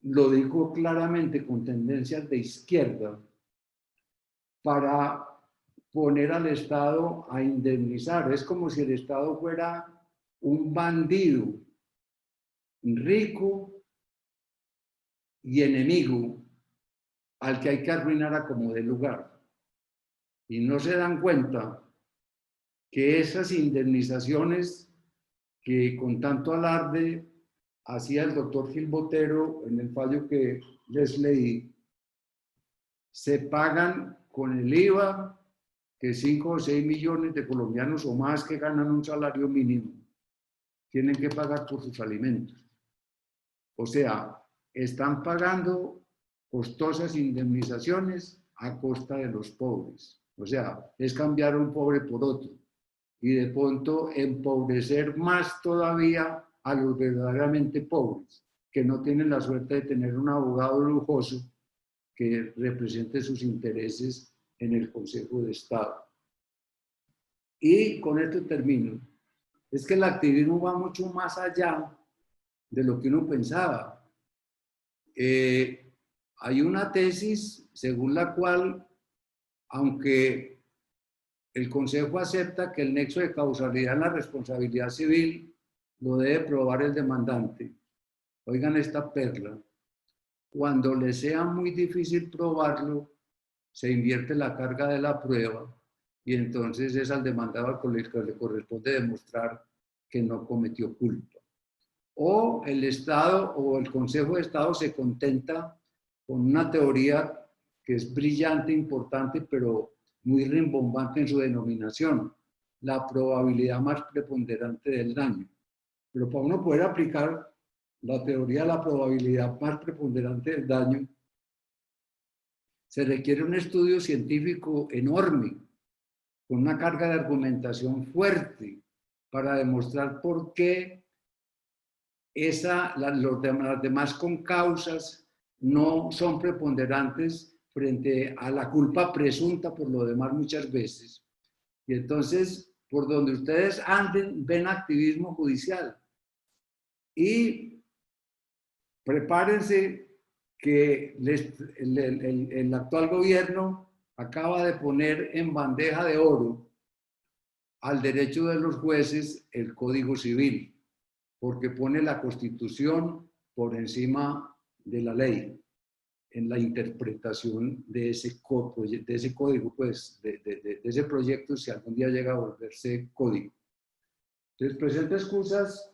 Lo digo claramente, con tendencias de izquierda, para poner al Estado a indemnizar. Es como si el Estado fuera un bandido rico y enemigo al que hay que arruinar a como dé lugar. Y no se dan cuenta que esas indemnizaciones que con tanto alarde hacía el doctor Gil Botero en el fallo que les leí, se pagan con el IVA que 5 o 6 millones de colombianos o más que ganan un salario mínimo tienen que pagar por sus alimentos. O sea, están pagando costosas indemnizaciones a costa de los pobres. O sea, es cambiar a un pobre por otro y de pronto empobrecer más todavía a los verdaderamente pobres, que no tienen la suerte de tener un abogado lujoso que represente sus intereses en el Consejo de Estado. Y con esto termino. Es que el activismo va mucho más allá de lo que uno pensaba. Hay una tesis según la cual, aunque el Consejo acepta que el nexo de causalidad en la responsabilidad civil lo debe probar el demandante, oigan esta perla, cuando le sea muy difícil probarlo, se invierte la carga de la prueba y entonces es al demandado al que le corresponde demostrar que no cometió culpa. O el Estado o el Consejo de Estado se contenta con una teoría que es brillante, importante, pero muy rimbombante en su denominación, la probabilidad más preponderante del daño. Pero para uno poder aplicar la teoría de la probabilidad más preponderante del daño, se requiere un estudio científico enorme, con una carga de argumentación fuerte, para demostrar por qué las demás concausas no son preponderantes frente a la culpa presunta por lo demás muchas veces. Y entonces, por donde ustedes anden, ven activismo judicial. Y prepárense que el actual gobierno acaba de poner en bandeja de oro al derecho de los jueces el Código Civil, porque pone la Constitución por encima de la ley en la interpretación de ese código, pues, de ese proyecto, si algún día llega a volverse código. Les presento excusas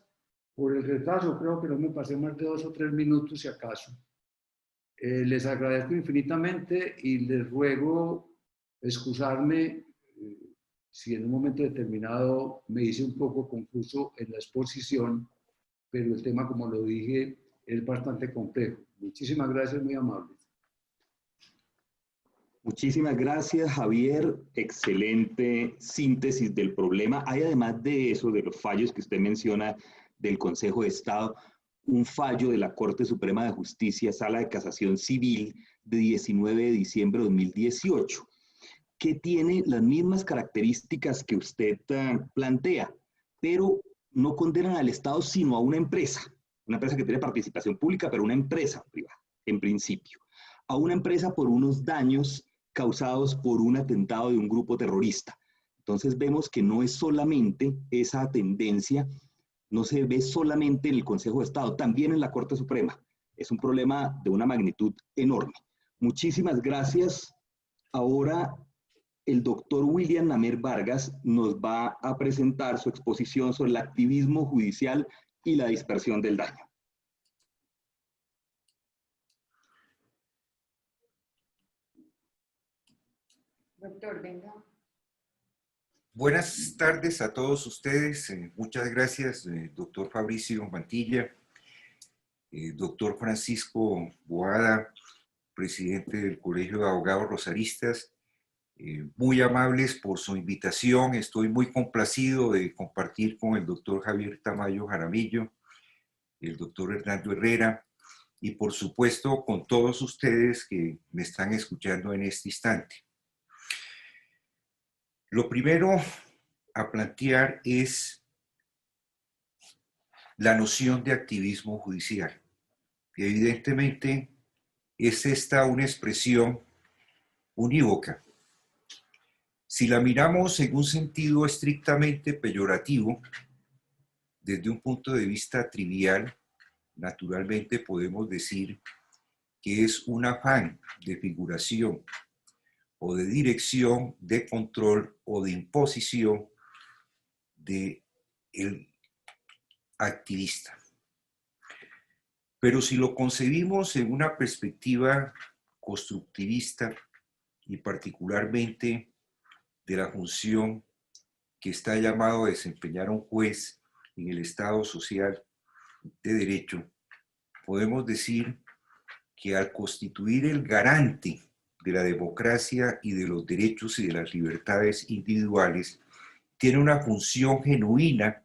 por el retraso, creo que no me pasé más de 2 o 3 minutos si acaso. Les agradezco infinitamente y les ruego excusarme si en un momento determinado me hice un poco confuso en la exposición, pero el tema, como lo dije, es bastante complejo. Muchísimas gracias, muy amables. Muchísimas gracias, Javier. Excelente síntesis del problema. Hay, además de eso, de los fallos que usted menciona del Consejo de Estado, un fallo de la Corte Suprema de Justicia, Sala de Casación Civil, de 19 de diciembre de 2018, que tiene las mismas características que usted plantea, pero no condenan al Estado sino a una empresa que tiene participación pública, pero una empresa privada, en principio, a una empresa por unos daños causados por un atentado de un grupo terrorista. Entonces vemos que no es solamente esa tendencia, no se ve solamente en el Consejo de Estado, también en la Corte Suprema. Es un problema de una magnitud enorme. Muchísimas gracias. Ahora el doctor William Namer Vargas nos va a presentar su exposición sobre el activismo judicial y la dispersión del daño. Doctor, venga. Buenas tardes a todos ustedes. Muchas gracias, doctor Fabricio Mantilla, doctor Francisco Boada, presidente del Colegio de Abogados Rosaristas. Muy amables por su invitación. Estoy muy complacido de compartir con el doctor Javier Tamayo Jaramillo, el doctor Hernando Herrera y por supuesto con todos ustedes que me están escuchando en este instante. Lo primero a plantear es la noción de activismo judicial. Y evidentemente es esta una expresión unívoca. Si la miramos en un sentido estrictamente peyorativo, desde un punto de vista trivial, naturalmente podemos decir que es un afán de figuración o de dirección, de control o de imposición del activista. Pero si lo concebimos en una perspectiva constructivista y particularmente de la función que está llamado a desempeñar un juez en el Estado social de derecho, podemos decir que al constituir el garante de la democracia y de los derechos y de las libertades individuales, tiene una función genuina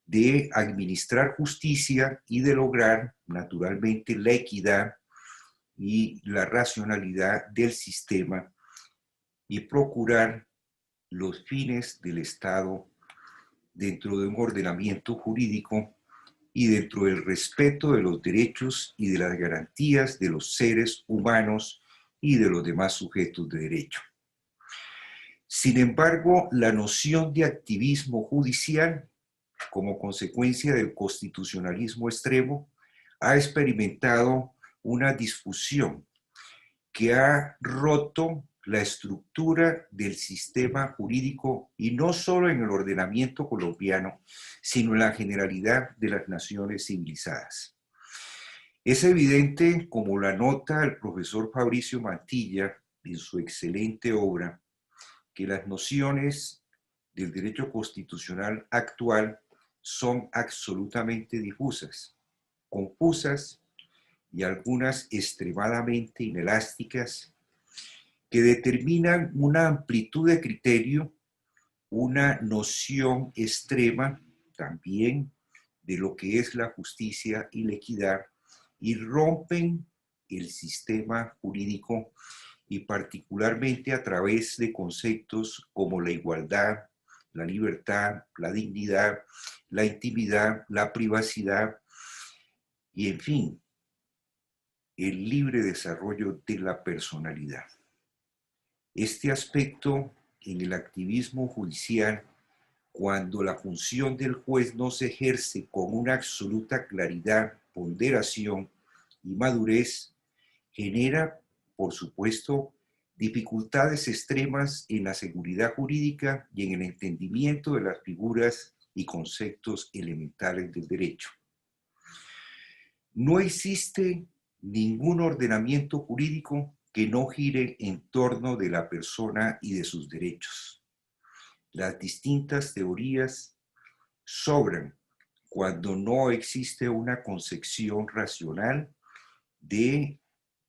de administrar justicia y de lograr, naturalmente, la equidad y la racionalidad del sistema y procurar los fines del Estado dentro de un ordenamiento jurídico y dentro del respeto de los derechos y de las garantías de los seres humanos y de los demás sujetos de derecho. Sin embargo, la noción de activismo judicial, como consecuencia del constitucionalismo extremo, ha experimentado una disfusión que ha roto la estructura del sistema jurídico y no solo en el ordenamiento colombiano, sino en la generalidad de las naciones civilizadas. Es evidente, como lo anota el profesor Fabricio Mantilla en su excelente obra, que las nociones del derecho constitucional actual son absolutamente difusas, confusas y algunas extremadamente inelásticas, que determinan una amplitud de criterio, una noción extrema también de lo que es la justicia y la equidad, y rompen el sistema jurídico y particularmente a través de conceptos como la igualdad, la libertad, la dignidad, la intimidad, la privacidad y, en fin, el libre desarrollo de la personalidad. Este aspecto en el activismo judicial, cuando la función del juez no se ejerce con una absoluta claridad, ponderación y madurez, genera, por supuesto, dificultades extremas en la seguridad jurídica y en el entendimiento de las figuras y conceptos elementales del derecho. No existe ningún ordenamiento jurídico que no gire en torno de la persona y de sus derechos. Las distintas teorías sobran cuando no existe una concepción racional de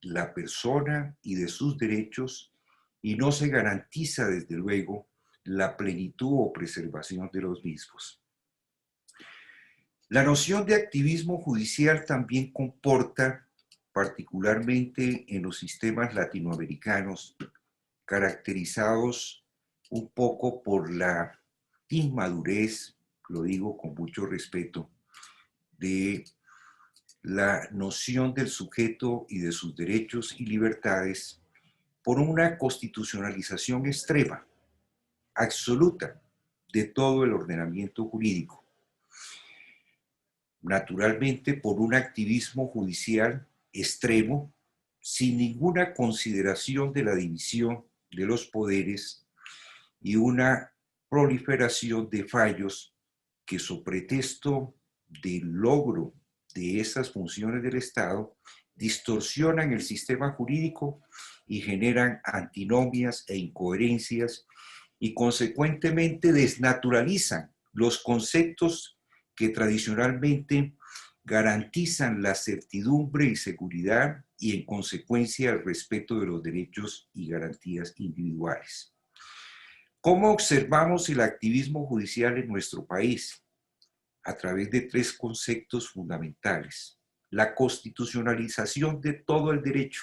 la persona y de sus derechos y no se garantiza, desde luego, la plenitud o preservación de los mismos. La noción de activismo judicial también comporta, particularmente en los sistemas latinoamericanos, caracterizados un poco por la inmadurez, lo digo con mucho respeto, de la noción del sujeto y de sus derechos y libertades, por una constitucionalización extrema, absoluta, de todo el ordenamiento jurídico. Naturalmente, por un activismo judicial extremo, sin ninguna consideración de la división de los poderes y una proliferación de fallos que, sobre pretexto del logro de esas funciones del Estado, distorsionan el sistema jurídico y generan antinomias e incoherencias y consecuentemente desnaturalizan los conceptos que tradicionalmente garantizan la certidumbre y seguridad y en consecuencia el respeto de los derechos y garantías individuales. ¿Cómo observamos el activismo judicial en nuestro país? A través de tres conceptos fundamentales. La constitucionalización de todo el derecho.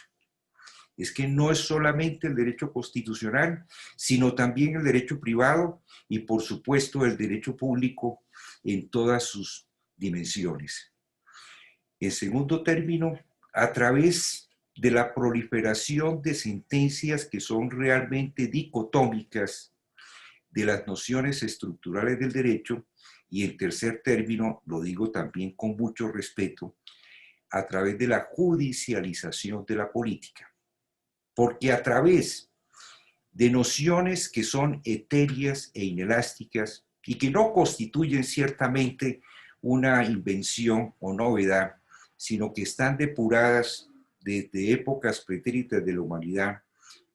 Es que no es solamente el derecho constitucional, sino también el derecho privado y, por supuesto, el derecho público en todas sus dimensiones. En segundo término, a través de la proliferación de sentencias que son realmente dicotómicas de las nociones estructurales del derecho, y en tercer término, lo digo también con mucho respeto, a través de la judicialización de la política. Porque a través de nociones que son etéreas e inelásticas y que no constituyen ciertamente una invención o novedad, sino que están depuradas desde épocas pretéritas de la humanidad,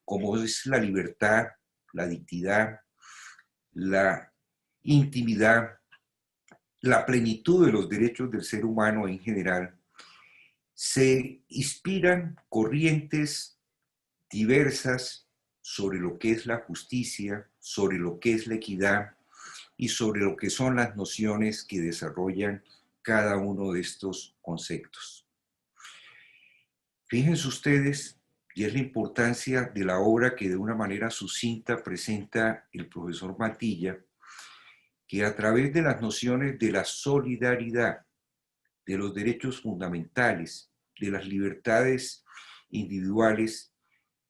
como es la libertad, la dignidad, la intimidad, la plenitud de los derechos del ser humano en general, se inspiran corrientes diversas sobre lo que es la justicia, sobre lo que es la equidad y sobre lo que son las nociones que desarrollan cada uno de estos conceptos. Fíjense ustedes, y es la importancia de la obra que de una manera sucinta presenta el profesor Mantilla, que a través de las nociones de la solidaridad, de los derechos fundamentales, de las libertades individuales,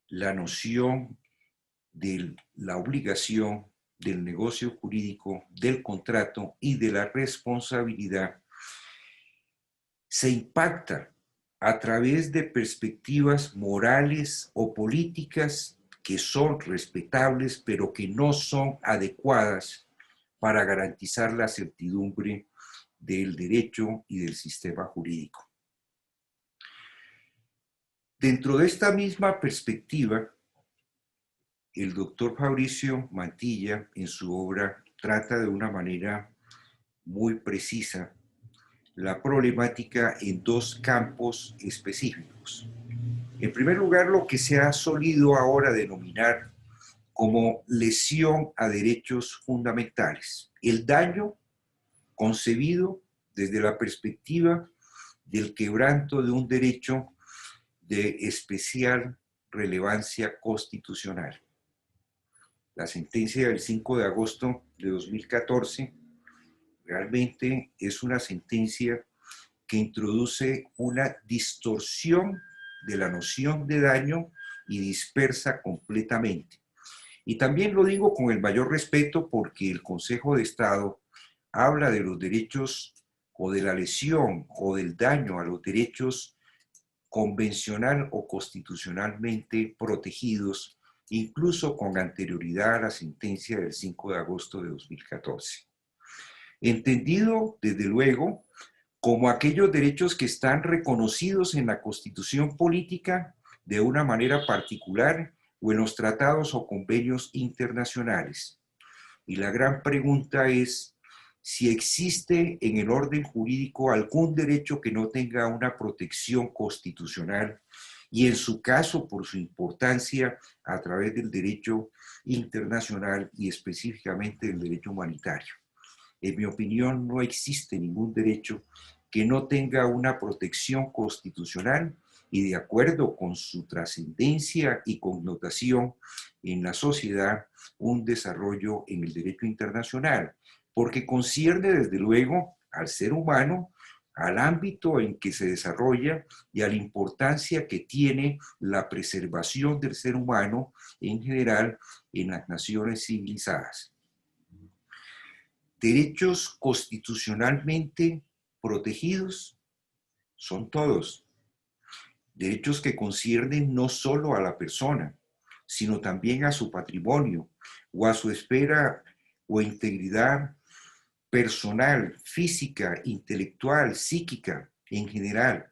la noción de la obligación, del negocio jurídico, del contrato y de la responsabilidad, se impacta a través de perspectivas morales o políticas que son respetables, pero que no son adecuadas para garantizar la certidumbre del derecho y del sistema jurídico. Dentro de esta misma perspectiva, el doctor Fabricio Mantilla, en su obra, trata de una manera muy precisa la problemática en dos campos específicos. En primer lugar, lo que se ha solido ahora denominar como lesión a derechos fundamentales. El daño concebido desde la perspectiva del quebranto de un derecho de especial relevancia constitucional. La sentencia del 5 de agosto de 2014 realmente es una sentencia que introduce una distorsión de la noción de daño y dispersa completamente. Y también lo digo con el mayor respeto porque el Consejo de Estado habla de los derechos o de la lesión o del daño a los derechos convencional o constitucionalmente protegidos, incluso con anterioridad a la sentencia del 5 de agosto de 2014. Entendido, desde luego, como aquellos derechos que están reconocidos en la Constitución política de una manera particular o en los tratados o convenios internacionales. Y la gran pregunta es si existe en el orden jurídico algún derecho que no tenga una protección constitucional y en su caso, por su importancia, a través del derecho internacional y específicamente del derecho humanitario. En mi opinión, no existe ningún derecho que no tenga una protección constitucional y de acuerdo con su trascendencia y connotación en la sociedad, un desarrollo en el derecho internacional, porque concierne desde luego al ser humano, al ámbito en que se desarrolla y a la importancia que tiene la preservación del ser humano en general en las naciones civilizadas. Derechos constitucionalmente protegidos son todos. Derechos que conciernen no solo a la persona, sino también a su patrimonio o a su esfera o integridad personal, física, intelectual, psíquica, en general.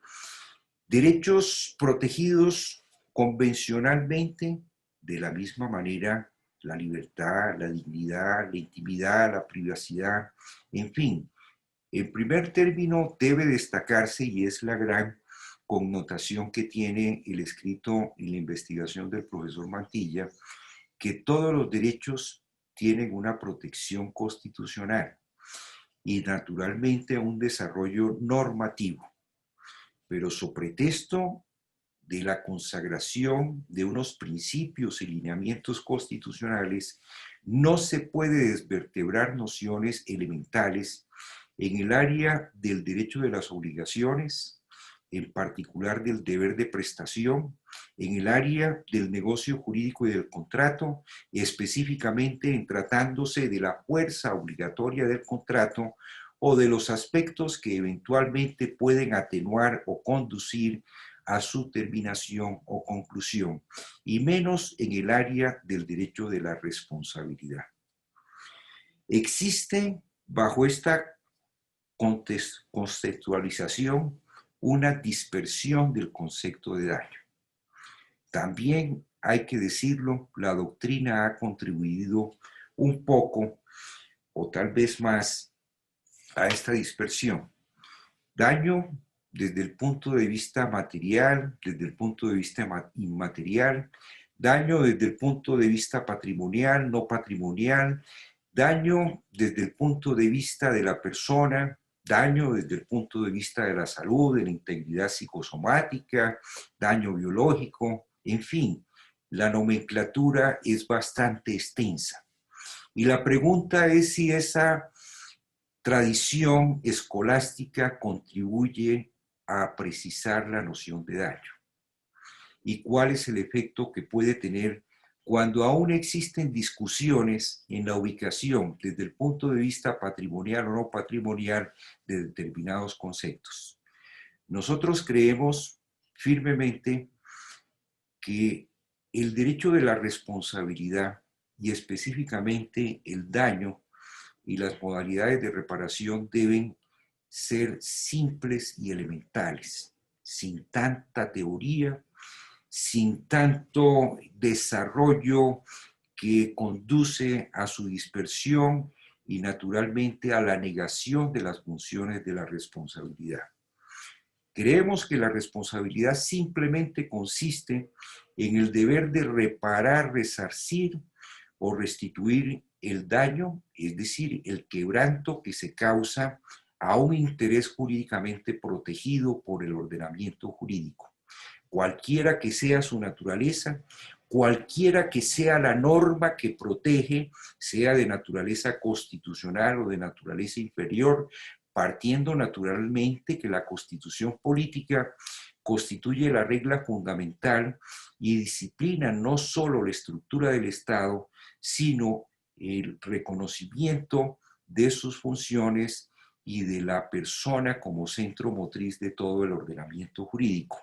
Derechos protegidos convencionalmente de la misma manera la libertad, la dignidad, la intimidad, la privacidad, en fin. En primer término debe destacarse, y es la gran connotación que tiene el escrito y la investigación del profesor Mantilla, que todos los derechos tienen una protección constitucional y naturalmente un desarrollo normativo, pero sobre pretexto de la consagración de unos principios y lineamientos constitucionales, no se puede desvertebrar nociones elementales en el área del derecho de las obligaciones, en particular del deber de prestación, en el área del negocio jurídico y del contrato, específicamente en tratándose de la fuerza obligatoria del contrato o de los aspectos que eventualmente pueden atenuar o conducir a su terminación o conclusión, y menos en el área del derecho de la responsabilidad. Existe bajo esta conceptualización una dispersión del concepto de daño. También hay que decirlo, la doctrina ha contribuido un poco, o tal vez más, a esta dispersión. Daño desde el punto de vista material, desde el punto de vista inmaterial, daño desde el punto de vista patrimonial, no patrimonial, daño desde el punto de vista de la persona, daño desde el punto de vista de la salud, de la integridad psicosomática, daño biológico, en fin, la nomenclatura es bastante extensa. Y la pregunta es si esa tradición escolástica contribuye a precisar la noción de daño y cuál es el efecto que puede tener cuando aún existen discusiones en la ubicación desde el punto de vista patrimonial o no patrimonial de determinados conceptos. Nosotros creemos firmemente que el derecho de la responsabilidad y específicamente el daño y las modalidades de reparación deben ser simples y elementales, sin tanta teoría, sin tanto desarrollo que conduce a su dispersión y naturalmente a la negación de las funciones de la responsabilidad. Creemos que la responsabilidad simplemente consiste en el deber de reparar, resarcir o restituir el daño, es decir, el quebranto que se causa a un interés jurídicamente protegido por el ordenamiento jurídico. Cualquiera que sea su naturaleza, cualquiera que sea la norma que protege, sea de naturaleza constitucional o de naturaleza inferior, partiendo naturalmente que la Constitución política constituye la regla fundamental y disciplina no solo la estructura del Estado, sino el reconocimiento de sus funciones y de la persona como centro motriz de todo el ordenamiento jurídico.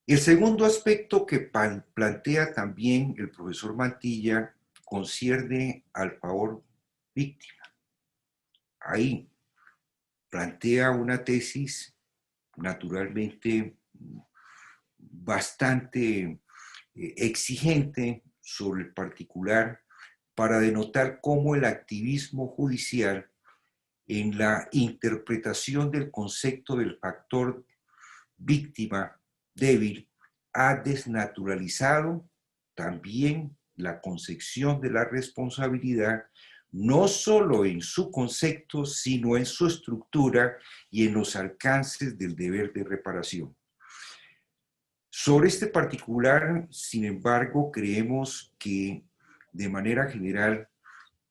El segundo aspecto que plantea también el profesor Mantilla concierne al favor víctima. Ahí plantea una tesis naturalmente bastante exigente sobre el particular para denotar cómo el activismo judicial en la interpretación del concepto del factor víctima débil ha desnaturalizado también la concepción de la responsabilidad no solo en su concepto, sino en su estructura y en los alcances del deber de reparación. Sobre este particular, sin embargo, creemos que de manera general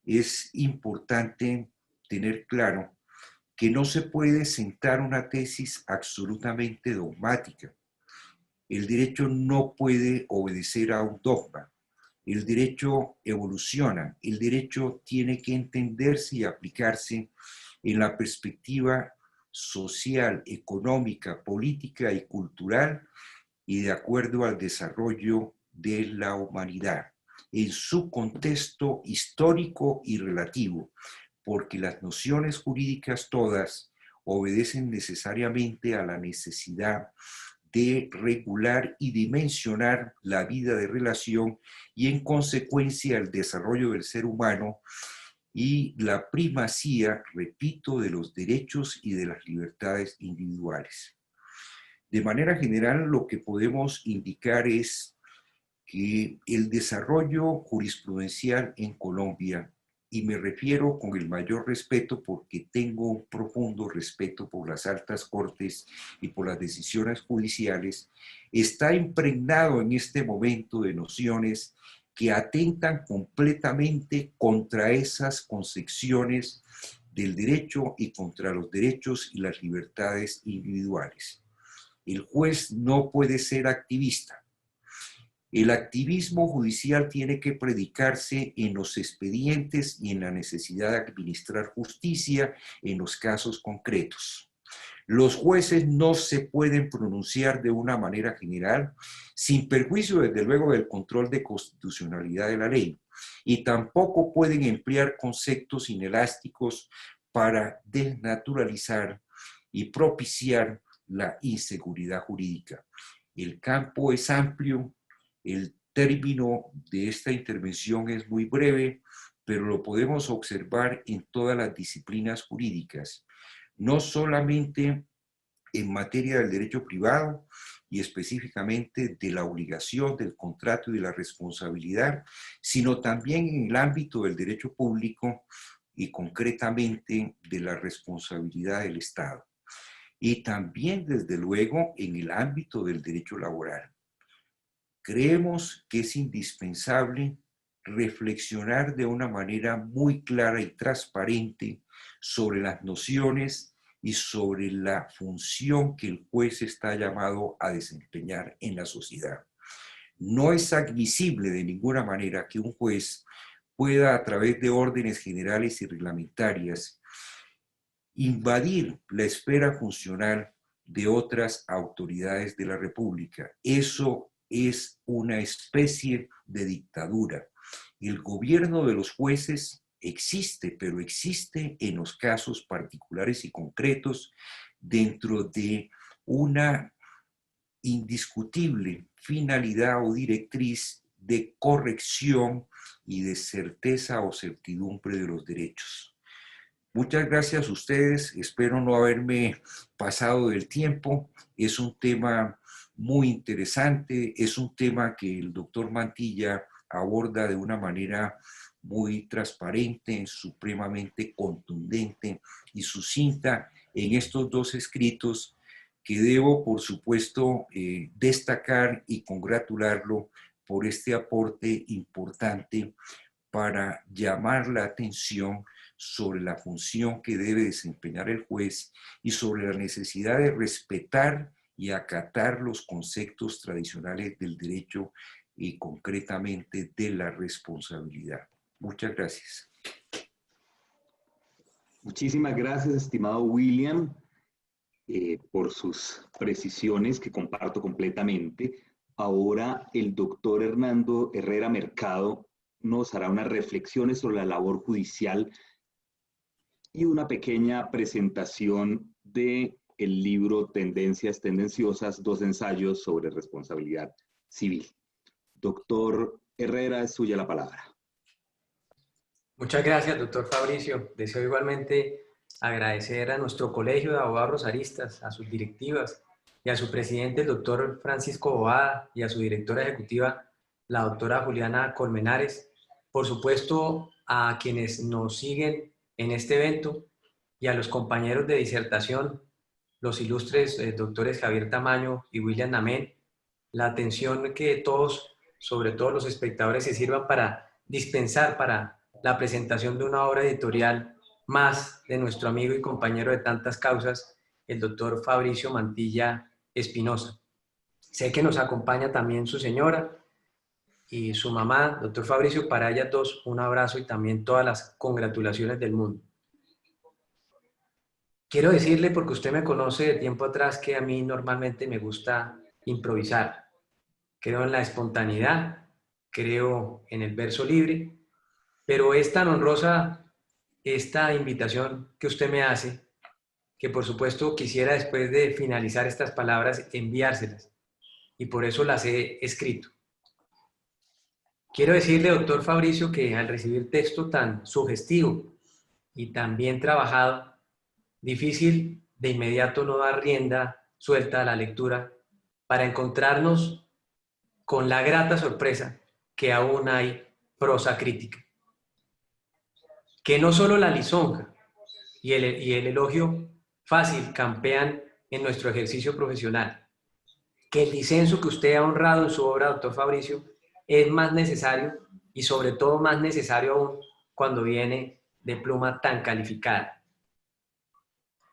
es importante tener claro que no se puede sentar una tesis absolutamente dogmática. El derecho no puede obedecer a un dogma. El derecho evoluciona. El derecho tiene que entenderse y aplicarse en la perspectiva social, económica, política y cultural y de acuerdo al desarrollo de la humanidad, en su contexto histórico y relativo, porque las nociones jurídicas todas obedecen necesariamente a la necesidad de regular y dimensionar la vida de relación y en consecuencia el desarrollo del ser humano y la primacía, repito, de los derechos y de las libertades individuales. De manera general, lo que podemos indicar es que el desarrollo jurisprudencial en Colombia, y me refiero con el mayor respeto porque tengo un profundo respeto por las altas cortes y por las decisiones judiciales, está impregnado en este momento de nociones que atentan completamente contra esas concepciones del derecho y contra los derechos y las libertades individuales. El juez no puede ser activista. El activismo judicial tiene que predicarse en los expedientes y en la necesidad de administrar justicia en los casos concretos. Los jueces no se pueden pronunciar de una manera general, sin perjuicio desde luego del control de constitucionalidad de la ley, y tampoco pueden emplear conceptos inelásticos para desnaturalizar y propiciar la inseguridad jurídica. El campo es amplio, el término de esta intervención es muy breve, pero lo podemos observar en todas las disciplinas jurídicas, no solamente en materia del derecho privado y específicamente de la obligación, del contrato y de la responsabilidad, sino también en el ámbito del derecho público y concretamente de la responsabilidad del Estado. Y también, desde luego, en el ámbito del derecho laboral. Creemos que es indispensable reflexionar de una manera muy clara y transparente sobre las nociones y sobre la función que el juez está llamado a desempeñar en la sociedad. No es admisible de ninguna manera que un juez pueda, a través de órdenes generales y reglamentarias, invadir la esfera funcional de otras autoridades de la República. Eso es una especie de dictadura. El gobierno de los jueces existe, pero existe en los casos particulares y concretos dentro de una indiscutible finalidad o directriz de corrección y de certeza o certidumbre de los derechos. Muchas gracias a ustedes, espero no haberme pasado del tiempo, es un tema muy interesante, es un tema que el doctor Mantilla aborda de una manera muy transparente, supremamente contundente y sucinta en estos dos escritos que debo, por supuesto, destacar y congratularlo por este aporte importante para llamar la atención sobre la función que debe desempeñar el juez y sobre la necesidad de respetar y acatar los conceptos tradicionales del derecho y concretamente de la responsabilidad. Muchas gracias. Muchísimas gracias, estimado William, por sus precisiones que comparto completamente. Ahora el doctor Hernando Herrera Mercado nos hará unas reflexiones sobre la labor judicial y una pequeña presentación del libro Tendencias Tendenciosas, 2 ensayos sobre responsabilidad civil. Doctor Herrera, es suya la palabra. Muchas gracias, doctor Fabricio. Deseo igualmente agradecer a nuestro Colegio de Abogados Rosaristas, a sus directivas y a su presidente, el doctor Francisco Bobada, y a su directora ejecutiva, la doctora Juliana Colmenares. Por supuesto, a quienes nos siguen en este evento y a los compañeros de disertación, los ilustres doctores Javier Tamayo y William Namén, la atención que todos, sobre todo los espectadores, se sirvan para dispensar para la presentación de una obra editorial más de nuestro amigo y compañero de tantas causas, el doctor Fabricio Mantilla Espinosa. Sé que nos acompaña también su señora y su mamá, doctor Fabricio. Para ellas dos un abrazo y también todas las congratulaciones del mundo. Quiero decirle, porque usted me conoce de tiempo atrás, que a mí normalmente me gusta improvisar. Creo en la espontaneidad, creo en el verso libre, pero es tan honrosa esta invitación que usted me hace, que por supuesto quisiera, después de finalizar estas palabras, enviárselas, y por eso las he escrito. Quiero decirle, doctor Fabricio, que al recibir texto tan sugestivo y tan bien trabajado, difícil de inmediato no dar rienda suelta a la lectura para encontrarnos con la grata sorpresa que aún hay prosa crítica. Que no solo la lisonja y el elogio fácil campean en nuestro ejercicio profesional, que el disenso que usted ha honrado en su obra, doctor Fabricio, es más necesario y sobre todo más necesario aún cuando viene de pluma tan calificada.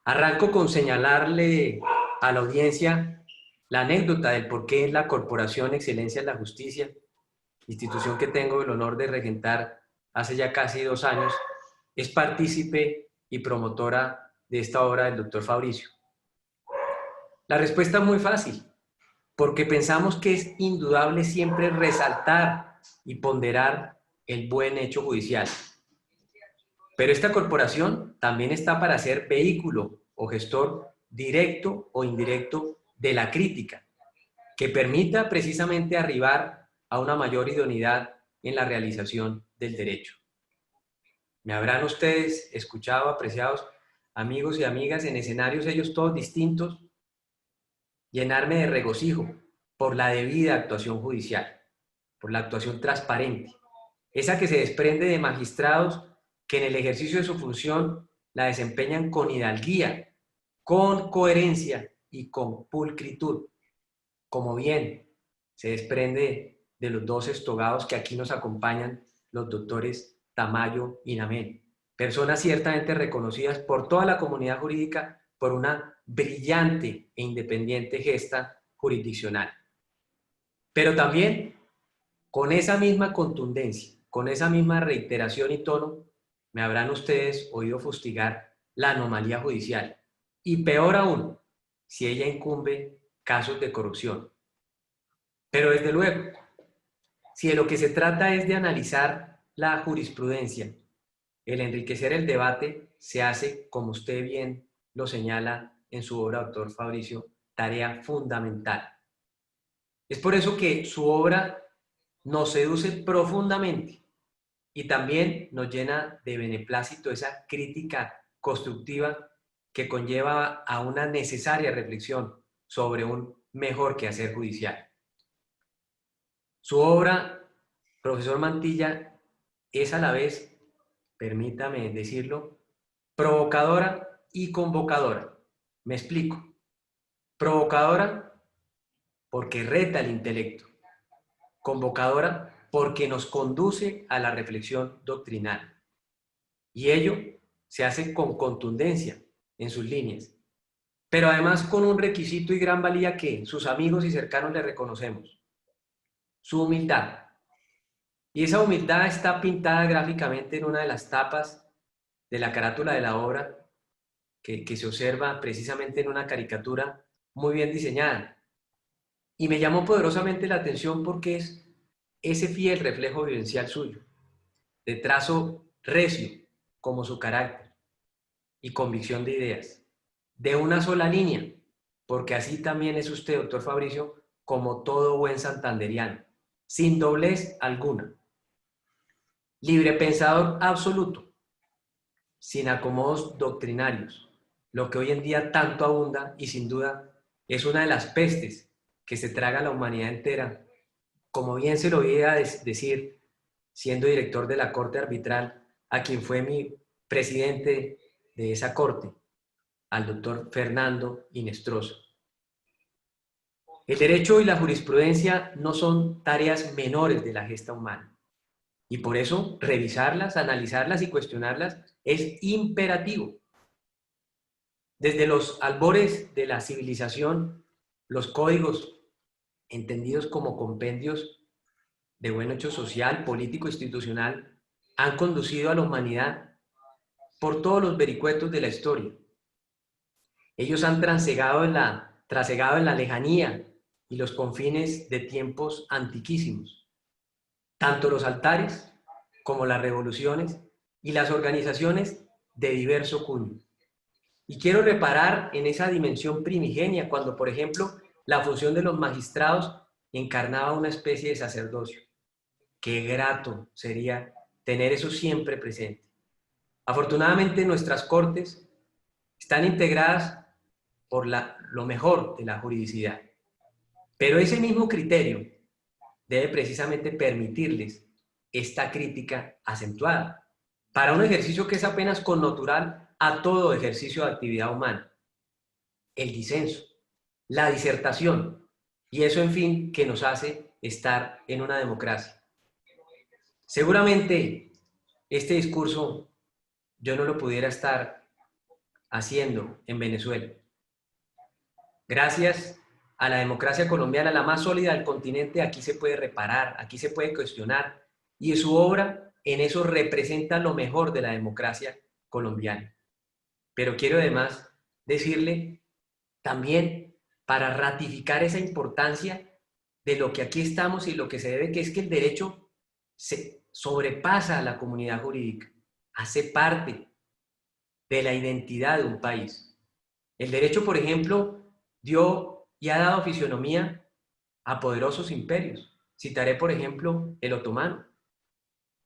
Arranco con señalarle a la audiencia la anécdota del por qué la Corporación Excelencia en la Justicia, institución que tengo el honor de regentar hace ya casi 2 años, es partícipe y promotora de esta obra del doctor Fabricio. La respuesta es muy fácil, porque pensamos que es indudable siempre resaltar y ponderar el buen hecho judicial. Pero esta corporación también está para ser vehículo o gestor directo o indirecto de la crítica, que permita precisamente arribar a una mayor idoneidad en la realización del derecho. Me habrán ustedes escuchado, apreciados amigos y amigas, en escenarios ellos todos distintos, llenarme de regocijo por la debida actuación judicial, por la actuación transparente, esa que se desprende de magistrados que en el ejercicio de su función la desempeñan con hidalguía, con coherencia y con pulcritud, como bien se desprende de los 2 estogados que aquí nos acompañan, los doctores Tamayo y Namén, personas ciertamente reconocidas por toda la comunidad jurídica por una brillante e independiente gesta jurisdiccional. Pero también con esa misma contundencia, con esa misma reiteración y tono, me habrán ustedes oído fustigar la anomalía judicial, y peor aún, si ella incumbe casos de corrupción. Pero desde luego, si de lo que se trata es de analizar la jurisprudencia, el enriquecer el debate se hace, como usted bien lo señala en su obra, doctor Fabricio, tarea fundamental. Es por eso que su obra nos seduce profundamente y también nos llena de beneplácito esa crítica constructiva que conlleva a una necesaria reflexión sobre un mejor quehacer judicial. Su obra, profesor Mantilla, es a la vez, permítame decirlo, provocadora y convocadora. Me explico. Provocadora porque reta el intelecto. Convocadora porque nos conduce a la reflexión doctrinal. Y ello se hace con contundencia en sus líneas, pero además con un requisito y gran valía que sus amigos y cercanos le reconocemos: su humildad. Y esa humildad está pintada gráficamente en una de las tapas de la carátula de la obra, que se observa precisamente en una caricatura muy bien diseñada. Y me llamó poderosamente la atención porque es ese fiel reflejo vivencial suyo, de trazo recio como su carácter y convicción de ideas, de una sola línea, porque así también es usted, doctor Fabricio, como todo buen santanderiano, sin doblez alguna, libre pensador absoluto, sin acomodos doctrinarios, lo que hoy en día tanto abunda y sin duda es una de las pestes que se traga la humanidad entera, como bien se lo oía decir siendo director de la Corte Arbitral a quien fue mi presidente de esa corte, al doctor Fernando Inestrosa. El derecho y la jurisprudencia no son tareas menores de la gesta humana, y por eso revisarlas, analizarlas y cuestionarlas es imperativo. Desde los albores de la civilización, los códigos, entendidos como compendios de buen hecho social, político, institucional, han conducido a la humanidad por todos los vericuetos de la historia. Ellos han trasegado en la lejanía y los confines de tiempos antiquísimos. Tanto los altares como las revoluciones y las organizaciones de diverso cuño. Y quiero reparar en esa dimensión primigenia cuando, por ejemplo, la función de los magistrados encarnaba una especie de sacerdocio. Qué grato sería tener eso siempre presente. Afortunadamente nuestras cortes están integradas por lo mejor de la juridicidad. Pero ese mismo criterio debe precisamente permitirles esta crítica acentuada para un ejercicio que es apenas connatural a todo ejercicio de actividad humana. El disenso, la disertación, y eso, en fin, que nos hace estar en una democracia. Seguramente este discurso yo no lo pudiera estar haciendo en Venezuela. Gracias a la democracia colombiana, la más sólida del continente, aquí se puede reparar, aquí se puede cuestionar, y su obra en eso representa lo mejor de la democracia colombiana. Pero quiero además decirle también, para ratificar esa importancia de lo que aquí estamos y lo que se debe, que es que el derecho se sobrepasa a la comunidad jurídica, hace parte de la identidad de un país. El derecho, por ejemplo, dio y ha dado fisionomía a poderosos imperios. Citaré, por ejemplo, el otomano,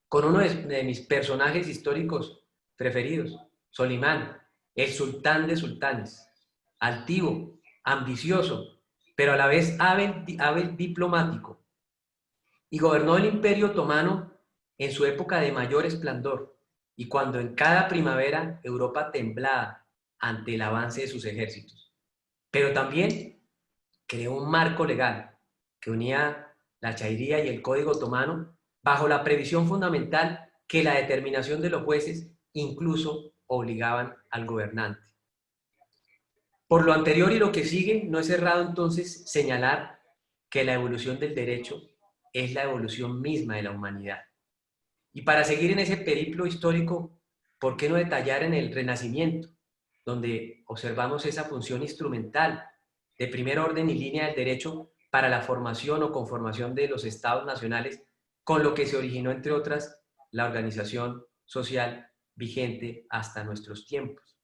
con uno de mis personajes históricos preferidos, Solimán, el sultán de sultanes, altivo, ambicioso, pero a la vez hábil diplomático, y gobernó el imperio otomano en su época de mayor esplendor, y cuando en cada primavera Europa temblaba ante el avance de sus ejércitos. Pero también creó un marco legal que unía la chairía y el código otomano bajo la previsión fundamental que la determinación de los jueces incluso obligaban al gobernante. Por lo anterior y lo que sigue, no es errado entonces señalar que la evolución del derecho es la evolución misma de la humanidad. Y para seguir en ese periplo histórico, ¿por qué no detallar en el Renacimiento, donde observamos esa función instrumental de primer orden y línea del derecho para la formación o conformación de los estados nacionales, con lo que se originó, entre otras, la organización social vigente hasta nuestros tiempos?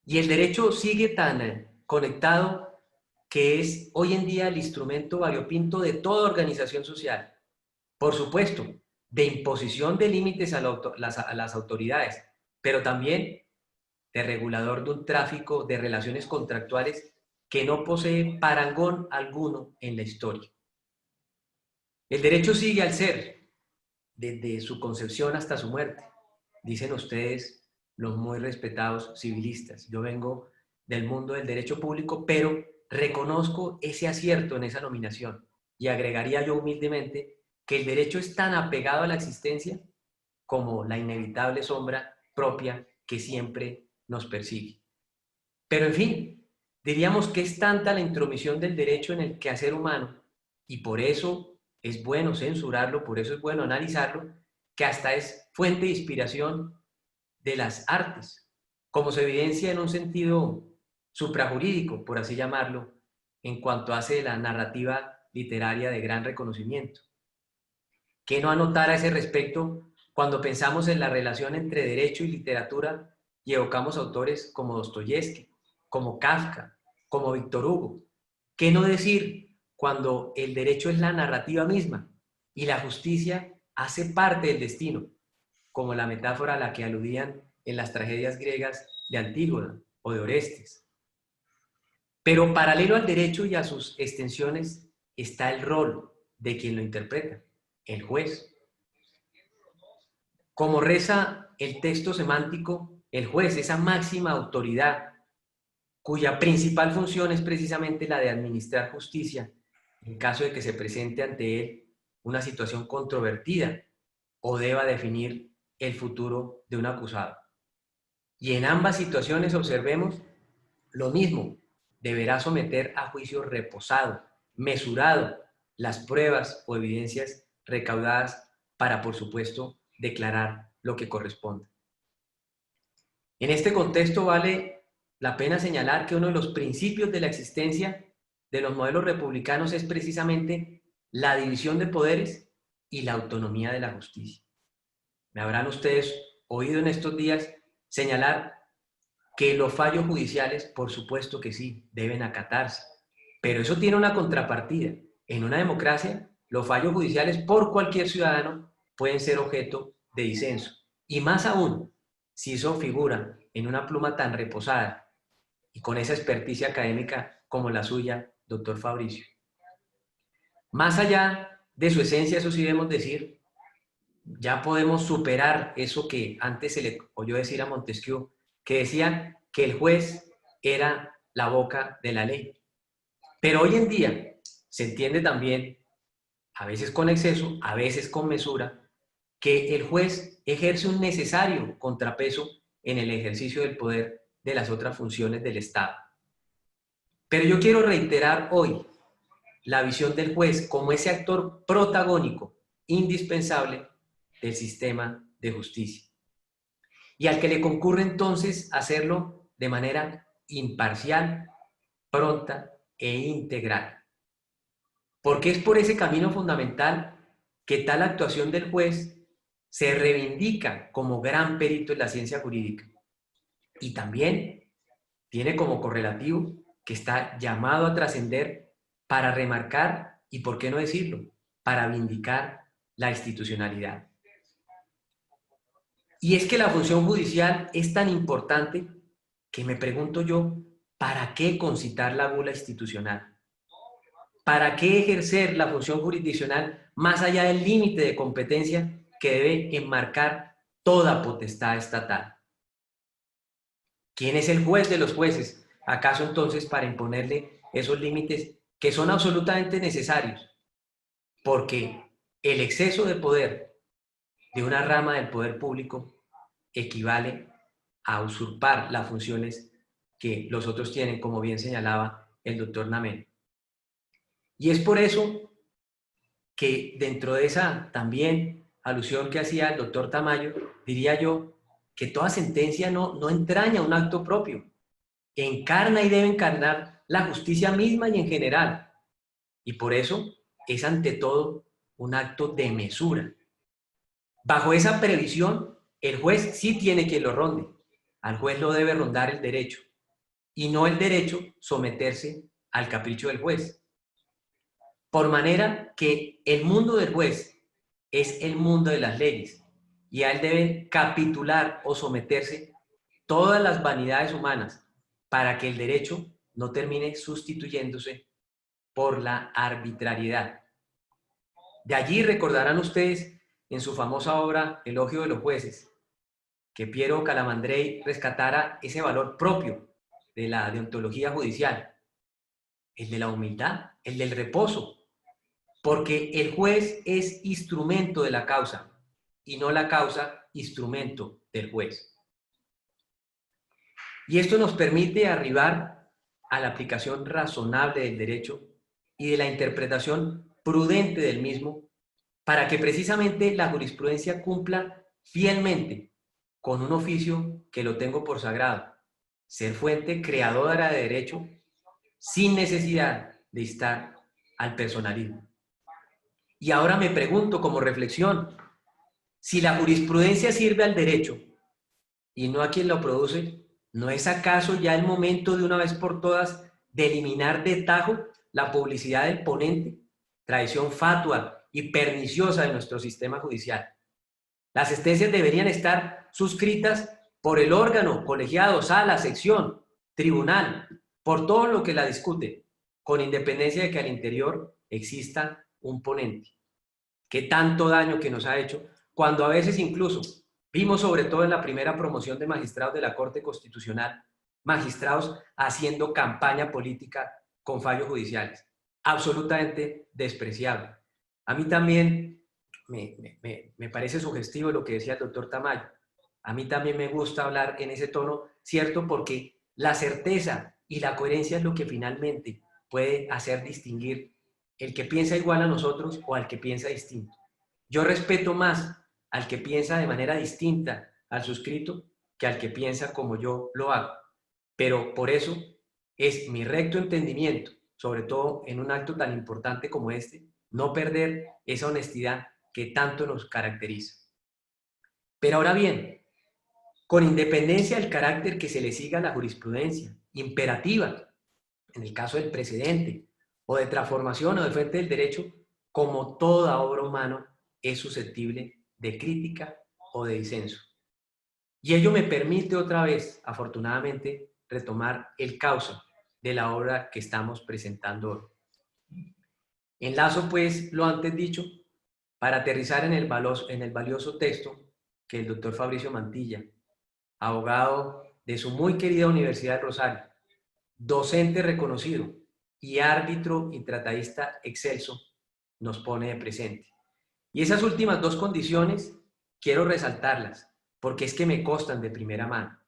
Y el derecho sigue tan conectado que es hoy en día el instrumento variopinto de toda organización social. Por supuesto, de imposición de límites a las autoridades, pero también de regulador de un tráfico de relaciones contractuales que no posee parangón alguno en la historia. El derecho sigue al ser, desde su concepción hasta su muerte. Dicen ustedes, los muy respetados civilistas. Yo vengo del mundo del derecho público, pero reconozco ese acierto en esa nominación. Y agregaría yo humildemente que el derecho es tan apegado a la existencia como la inevitable sombra propia que siempre nos persigue. Pero en fin, diríamos que es tanta la intromisión del derecho en el quehacer humano, y por eso es bueno censurarlo, por eso es bueno analizarlo, que hasta es fuente de inspiración de las artes, como se evidencia en un sentido suprajurídico, por así llamarlo, en cuanto hace la narrativa literaria de gran reconocimiento. ¿Qué no anotar a ese respecto cuando pensamos en la relación entre derecho y literatura y evocamos autores como Dostoyevsky, como Kafka, como Víctor Hugo? ¿Qué no decir cuando el derecho es la narrativa misma y la justicia hace parte del destino, como la metáfora a la que aludían en las tragedias griegas de Antígona o de Orestes? Pero paralelo al derecho y a sus extensiones está el rol de quien lo interpreta, el juez. Como reza el texto semántico, el juez, esa máxima autoridad, cuya principal función es precisamente la de administrar justicia, en caso de que se presente ante él una situación controvertida o deba definir el futuro de un acusado. Y en ambas situaciones observemos lo mismo, deberá someter a juicio reposado, mesurado, las pruebas o evidencias recaudadas para, por supuesto, declarar lo que corresponda. En este contexto vale la pena señalar que uno de los principios de la existencia de los modelos republicanos es precisamente la división de poderes y la autonomía de la justicia. Me habrán ustedes oído en estos días señalar que los fallos judiciales, por supuesto que sí, deben acatarse, pero eso tiene una contrapartida. En una democracia, los fallos judiciales por cualquier ciudadano pueden ser objeto de disenso. Y más aún, si eso figura en una pluma tan reposada y con esa experticia académica como la suya, doctor Fabricio. Más allá de su esencia, eso sí debemos decir, ya podemos superar eso que antes se le oyó decir a Montesquieu, que decía que el juez era la boca de la ley. Pero hoy en día se entiende también, a veces con exceso, a veces con mesura, que el juez ejerce un necesario contrapeso en el ejercicio del poder de las otras funciones del Estado. Pero yo quiero reiterar hoy la visión del juez como ese actor protagónico, indispensable del sistema de justicia. Y al que le concurre entonces hacerlo de manera imparcial, pronta e integral. Porque es por ese camino fundamental que tal actuación del juez se reivindica como gran perito en la ciencia jurídica. Y también tiene como correlativo que está llamado a trascender para remarcar, y por qué no decirlo, para vindicar la institucionalidad. Y es que la función judicial es tan importante que me pregunto yo, ¿para qué concitar la bula institucional? ¿Para qué ejercer la función jurisdiccional más allá del límite de competencia que debe enmarcar toda potestad estatal? ¿Quién es el juez de los jueces? ¿Acaso entonces para imponerle esos límites que son absolutamente necesarios? Porque el exceso de poder de una rama del poder público equivale a usurpar las funciones que los otros tienen, como bien señalaba el doctor Namén. Y es por eso que dentro de esa también alusión que hacía el doctor Tamayo, diría yo que toda sentencia no entraña un acto propio, encarna y debe encarnar la justicia misma y en general. Y por eso es ante todo un acto de mesura. Bajo esa previsión, el juez sí tiene quien lo ronde. Al juez lo debe rondar el derecho y no el derecho someterse al capricho del juez. Por manera que el mundo del juez es el mundo de las leyes y a él deben capitular o someterse todas las vanidades humanas para que el derecho no termine sustituyéndose por la arbitrariedad. De allí recordarán ustedes en su famosa obra Elogio de los jueces, que Piero Calamandrei rescatara ese valor propio de la deontología judicial, el de la humildad, el del reposo, porque el juez es instrumento de la causa y no la causa instrumento del juez. Y esto nos permite arribar a la aplicación razonable del derecho y de la interpretación prudente del mismo, para que precisamente la jurisprudencia cumpla fielmente con un oficio que lo tengo por sagrado, ser fuente creadora de derecho sin necesidad de instar al personalismo. Y ahora me pregunto como reflexión, si la jurisprudencia sirve al derecho y no a quien lo produce, ¿no es acaso ya el momento de una vez por todas de eliminar de tajo la publicidad del ponente, tradición fatua y perniciosa de nuestro sistema judicial? Las sentencias deberían estar suscritas por el órgano, colegiado, sala, sección, tribunal, por todo lo que la discute, con independencia de que al interior exista un ponente. Qué tanto daño que nos ha hecho, cuando a veces incluso Vimos sobre todo en la primera promoción de magistrados de la Corte Constitucional, magistrados haciendo campaña política con fallos judiciales. Absolutamente despreciable. A mí también me parece sugestivo lo que decía el doctor Tamayo. A mí también me gusta hablar en ese tono, ¿cierto? Porque la certeza y la coherencia es lo que finalmente puede hacer distinguir el que piensa igual a nosotros o al que piensa distinto. Yo respeto más al que piensa de manera distinta al suscrito que al que piensa como yo lo hago. Pero por eso es mi recto entendimiento, sobre todo en un acto tan importante como este, no perder esa honestidad que tanto nos caracteriza. Pero ahora bien, con independencia del carácter que se le siga a la jurisprudencia, imperativa, en el caso del precedente, o de transformación o de fuente del derecho, como toda obra humana, es susceptible de crítica o de disenso. Y ello me permite otra vez, afortunadamente, retomar el cauce de la obra que estamos presentando hoy. Enlazo, pues, lo antes dicho, para aterrizar en el valioso texto que el doctor Fabricio Mantilla, abogado de su muy querida Universidad de Rosario, docente reconocido y árbitro y tratadista excelso, nos pone de presente. Y esas últimas dos condiciones quiero resaltarlas, porque es que me constan de primera mano.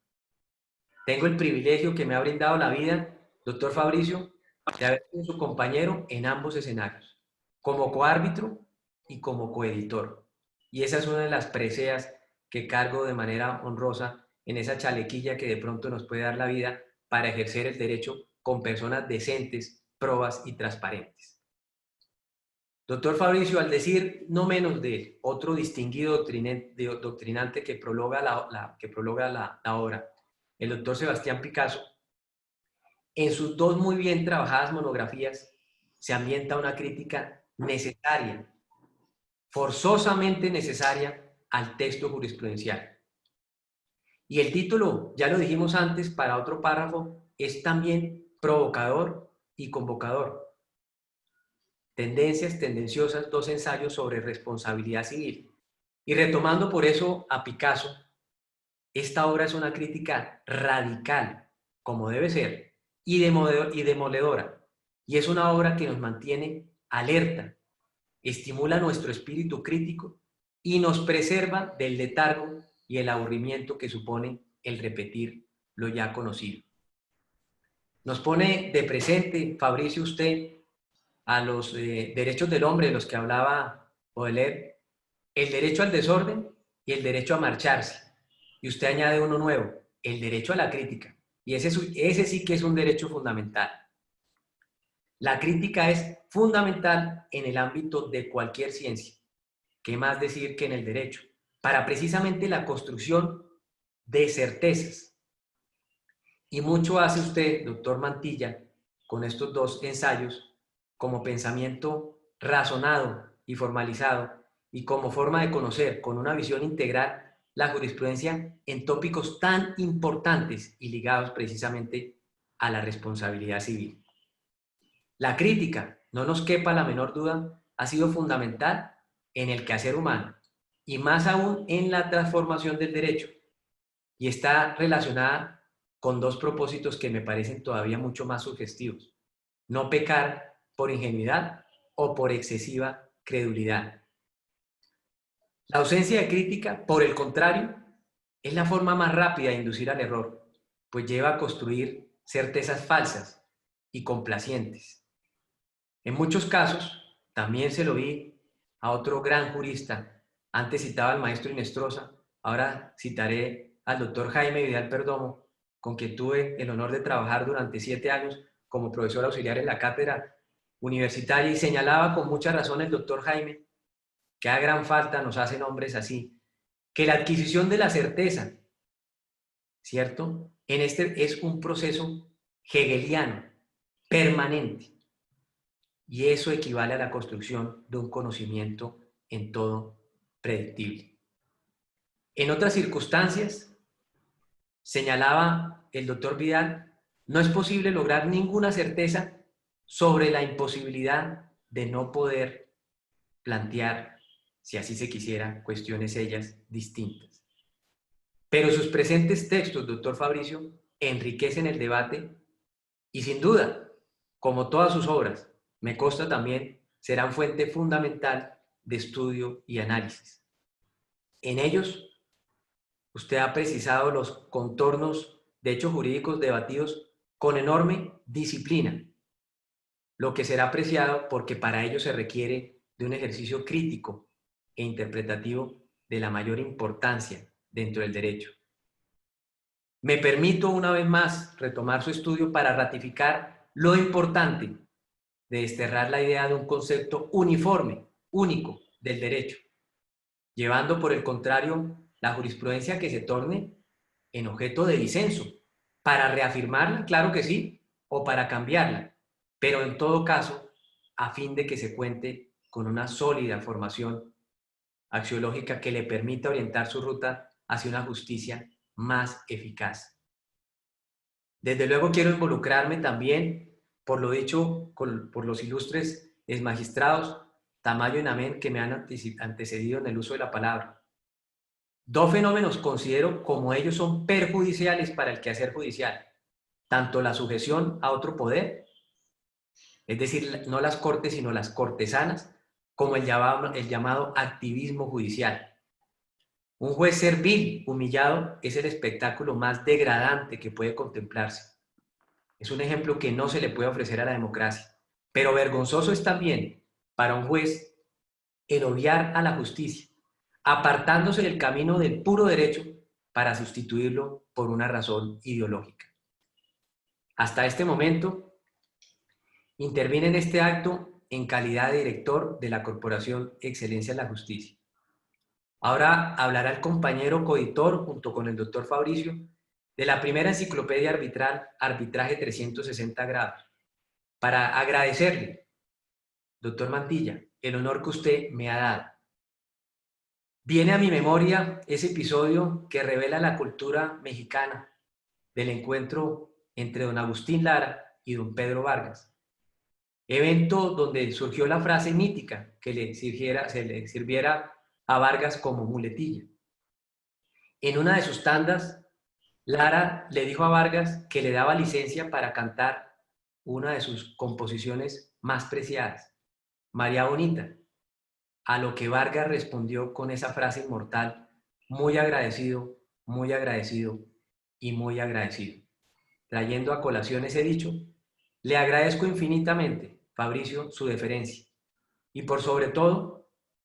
Tengo el privilegio que me ha brindado la vida, doctor Fabricio, de haber sido su compañero en ambos escenarios, como coárbitro y como coeditor. Y esa es una de las preseas que cargo de manera honrosa en esa chalequilla que de pronto nos puede dar la vida para ejercer el derecho con personas decentes, probas y transparentes. Doctor Fabricio, al decir no menos de otro distinguido doctrinante que prologa la obra, el doctor Sebastián Picasso, en sus dos muy bien trabajadas monografías se ambienta una crítica necesaria, forzosamente necesaria al texto jurisprudencial. Y el título, ya lo dijimos antes para otro párrafo, es también provocador y convocador. Tendencias tendenciosas, dos ensayos sobre responsabilidad civil. Y retomando por eso a Picasso, esta obra es una crítica radical, como debe ser, y demoledora. Y es una obra que nos mantiene alerta, estimula nuestro espíritu crítico y nos preserva del letargo y el aburrimiento que supone el repetir lo ya conocido. Nos pone de presente, Fabricio, usted, a los derechos del hombre de los que hablaba Baudelaire, el derecho al desorden y el derecho a marcharse. Y usted añade uno nuevo, el derecho a la crítica. Y ese sí que es un derecho fundamental. La crítica es fundamental en el ámbito de cualquier ciencia. ¿Qué más decir que en el derecho? Para precisamente la construcción de certezas. Y mucho hace usted, doctor Mantilla, con estos dos ensayos, como pensamiento razonado y formalizado, y como forma de conocer, con una visión integral, la jurisprudencia en tópicos tan importantes y ligados precisamente a la responsabilidad civil. La crítica, no nos quepa la menor duda, ha sido fundamental en el quehacer humano, y más aún en la transformación del derecho, y está relacionada con dos propósitos que me parecen todavía mucho más sugestivos. No pecar por ingenuidad o por excesiva credulidad. La ausencia de crítica, por el contrario, es la forma más rápida de inducir al error, pues lleva a construir certezas falsas y complacientes. En muchos casos, también se lo vi a otro gran jurista, antes citaba al maestro Inestrosa, ahora citaré al doctor Jaime Vidal Perdomo, con quien tuve el honor de trabajar durante 7 años como profesor auxiliar en la cátedra universitaria, y señalaba con mucha razón el doctor Jaime que a gran falta nos hacen hombres así, que la adquisición de la certeza, ¿cierto? En este es un proceso hegeliano, permanente, y eso equivale a la construcción de un conocimiento en todo predictible. En otras circunstancias, señalaba el doctor Vidal, no es posible lograr ninguna certeza sobre la imposibilidad de no poder plantear, si así se quisiera, cuestiones ellas distintas. Pero sus presentes textos, doctor Fabricio, enriquecen el debate y sin duda, como todas sus obras, me consta también, serán fuente fundamental de estudio y análisis. En ellos, usted ha precisado los contornos de hechos jurídicos debatidos con enorme disciplina, lo que será apreciado porque para ello se requiere de un ejercicio crítico e interpretativo de la mayor importancia dentro del derecho. Me permito una vez más retomar su estudio para ratificar lo importante de desterrar la idea de un concepto uniforme, único del derecho, llevando por el contrario la jurisprudencia que se torne en objeto de disenso, para reafirmarla, claro que sí, o para cambiarla, pero en todo caso, a fin de que se cuente con una sólida formación axiológica que le permita orientar su ruta hacia una justicia más eficaz. Desde luego quiero involucrarme también, por lo dicho por los ilustres exmagistrados Tamayo y Namén que me han antecedido en el uso de la palabra. Dos fenómenos considero como ellos son perjudiciales para el quehacer judicial, tanto la sujeción a otro poder, es decir, no las cortes sino las cortesanas, como el llamado activismo judicial. Un juez servil, humillado, es el espectáculo más degradante que puede contemplarse. Es un ejemplo que no se le puede ofrecer a la democracia. Pero vergonzoso es también para un juez el obviar a la justicia, apartándose del camino del puro derecho para sustituirlo por una razón ideológica. Hasta este momento, interviene en este acto en calidad de director de la Corporación Excelencia en la Justicia. Ahora hablará el compañero coeditor, junto con el doctor Fabricio, de la primera enciclopedia arbitral, Arbitraje 360 grados, para agradecerle, doctor Mantilla, el honor que usted me ha dado. Viene a mi memoria ese episodio que revela la cultura mexicana del encuentro entre don Agustín Lara y don Pedro Vargas. Evento donde surgió la frase mítica que se le sirviera a Vargas como muletilla. En una de sus tandas, Lara le dijo a Vargas que le daba licencia para cantar una de sus composiciones más preciadas, María Bonita, a lo que Vargas respondió con esa frase inmortal, muy agradecido y muy agradecido. Trayendo a colación ese dicho, le agradezco infinitamente, Fabricio, su deferencia y por sobre todo,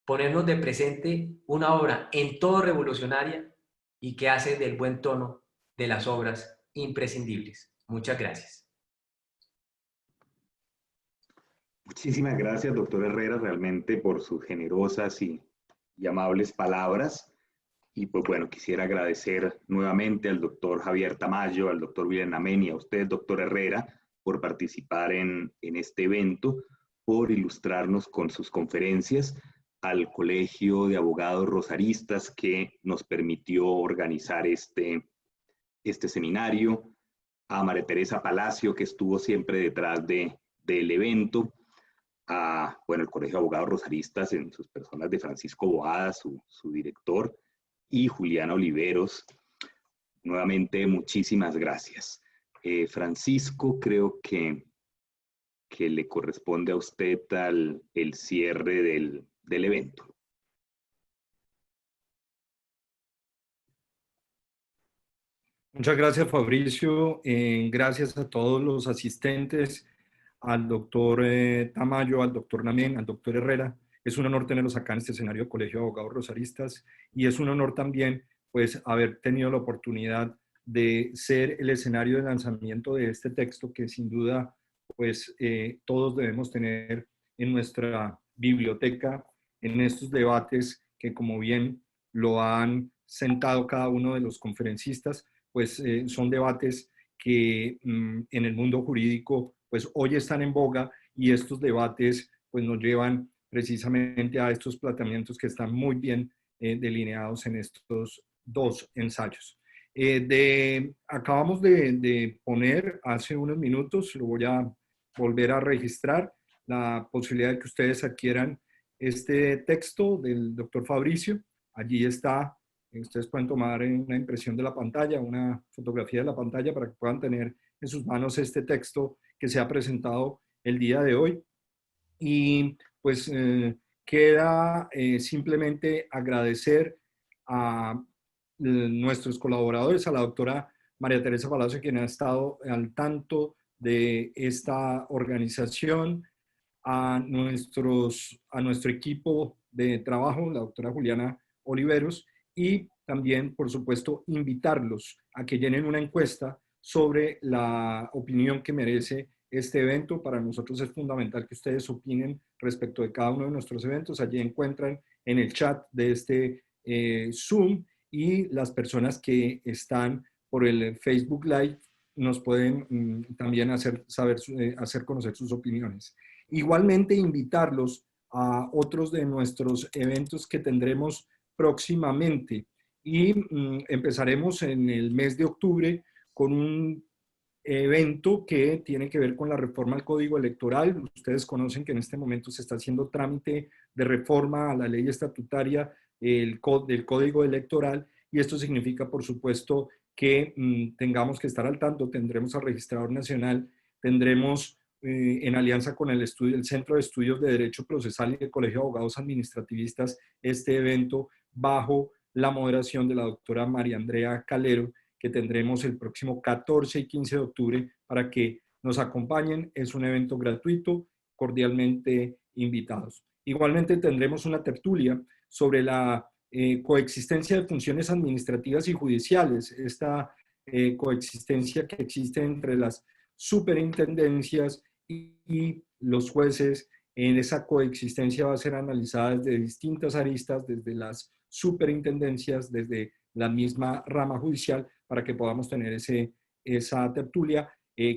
ponernos de presente una obra en todo revolucionaria y que hace del buen tono de las obras imprescindibles. Muchas gracias. Muchísimas gracias, doctor Herrera, realmente por sus generosas y amables palabras. Y pues bueno, quisiera agradecer nuevamente al doctor Javier Tamayo, al doctor William Namén y a usted, doctor Herrera, por participar en este evento, por ilustrarnos con sus conferencias, al Colegio de Abogados Rosaristas que nos permitió organizar este seminario, a María Teresa Palacio, que estuvo siempre detrás del evento, a el Colegio de Abogados Rosaristas en sus personas de Francisco Boada, su director, y Juliana Oliveros. Nuevamente, muchísimas gracias. Francisco, creo que le corresponde a usted el cierre del evento. Muchas gracias, Fabricio. Gracias a todos los asistentes, al doctor Tamayo, al doctor Namén, al doctor Herrera. Es un honor tenerlos acá en este escenario del Colegio de Abogados Rosaristas y es un honor también pues haber tenido la oportunidad de ser el escenario de lanzamiento de este texto que sin duda pues todos debemos tener en nuestra biblioteca en estos debates que, como bien lo han sentado cada uno de los conferencistas, pues son debates que en el mundo jurídico pues hoy están en boga y estos debates pues nos llevan precisamente a estos planteamientos que están muy bien delineados en estos dos ensayos. Acabamos de poner hace unos minutos, lo voy a volver a registrar, la posibilidad de que ustedes adquieran este texto del doctor Fabricio. Allí está Ustedes pueden tomar una impresión de la pantalla, una fotografía de la pantalla para que puedan tener en sus manos este texto que se ha presentado el día de hoy. Y pues queda simplemente agradecer a nuestros colaboradores, a la doctora María Teresa Palacio, quien ha estado al tanto de esta organización, a nuestro equipo de trabajo, la doctora Juliana Oliveros, y también, por supuesto, invitarlos a que llenen una encuesta sobre la opinión que merece este evento. Para nosotros es fundamental que ustedes opinen respecto de cada uno de nuestros eventos. Allí encuentran en el chat de este Zoom, y las personas que están por el Facebook Live nos pueden también hacer conocer sus opiniones. Igualmente, invitarlos a otros de nuestros eventos que tendremos próximamente, y empezaremos en el mes de octubre con un evento que tiene que ver con la reforma al Código Electoral. Ustedes conocen que en este momento se está haciendo trámite de reforma a la ley estatutaria del Código Electoral, y esto significa, por supuesto, que tengamos que estar al tanto. Tendremos al Registrador Nacional, tendremos en alianza con el Centro de Estudios de Derecho Procesal y el Colegio de Abogados Administrativistas, este evento bajo la moderación de la doctora María Andrea Calero, que tendremos el próximo 14 y 15 de octubre para que nos acompañen. Es un evento gratuito, cordialmente invitados. Igualmente tendremos una tertulia sobre la coexistencia de funciones administrativas y judiciales, esta coexistencia que existe entre las superintendencias y los jueces. En esa coexistencia va a ser analizada desde distintas aristas, desde las superintendencias, desde la misma rama judicial, para que podamos tener esa tertulia,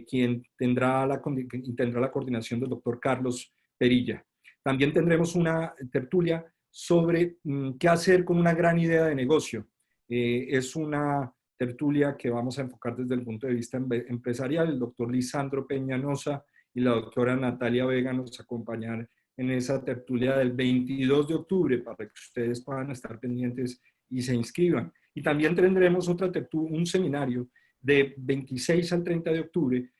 quien tendrá la coordinación del doctor Carlos Perilla. También tendremos una tertulia sobre qué hacer con una gran idea de negocio. Es una tertulia que vamos a enfocar desde el punto de vista empresarial. El doctor Lisandro Peñanosa y la doctora Natalia Vega nos acompañarán en esa tertulia del 22 de octubre para que ustedes puedan estar pendientes y se inscriban. Y también tendremos un seminario de 26 al 30 de octubre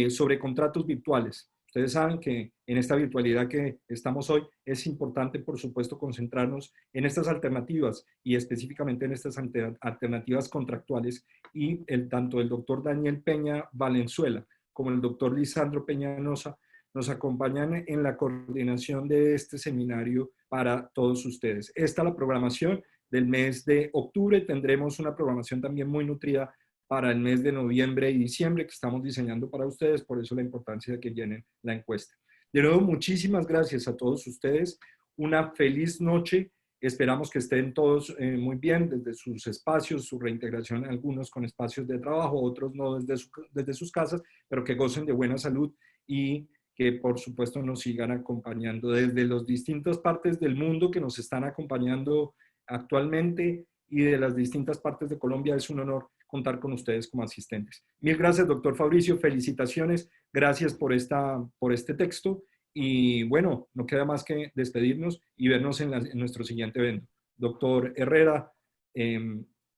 sobre contratos virtuales. Ustedes saben que en esta virtualidad que estamos hoy es importante, por supuesto, concentrarnos en estas alternativas, y específicamente en estas alternativas contractuales, y tanto el doctor Daniel Peña Valenzuela como el doctor Lisandro Peñanosa nos acompañan en la coordinación de este seminario para todos ustedes. Esta es la programación del mes de octubre. Tendremos una programación también muy nutrida para el mes de noviembre y diciembre que estamos diseñando para ustedes, por eso la importancia de que llenen la encuesta. De nuevo, muchísimas gracias a todos ustedes. Una feliz noche. Esperamos que estén todos muy bien desde sus espacios, su reintegración, algunos con espacios de trabajo, otros no desde sus casas, pero que gocen de buena salud y que por supuesto nos sigan acompañando desde las distintas partes del mundo que nos están acompañando actualmente, y de las distintas partes de Colombia. Es un honor contar con ustedes como asistentes. Mil gracias, doctor Fabricio, felicitaciones, gracias por este texto, y bueno, no queda más que despedirnos y vernos en nuestro siguiente evento. Doctor Herrera,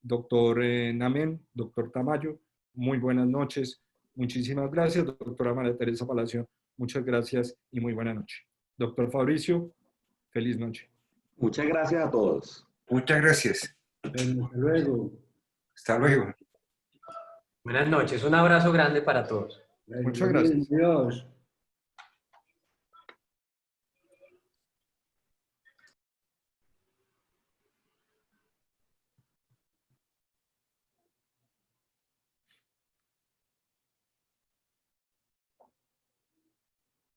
doctor Namen, doctor Tamayo, muy buenas noches, muchísimas gracias. Doctora María Teresa Palacio, muchas gracias y muy buena noche. Doctor Fabricio, feliz noche. Muchas gracias a todos. Muchas gracias. Hasta luego. Hasta luego. Buenas noches, un abrazo grande para todos. Muchas gracias. Dios.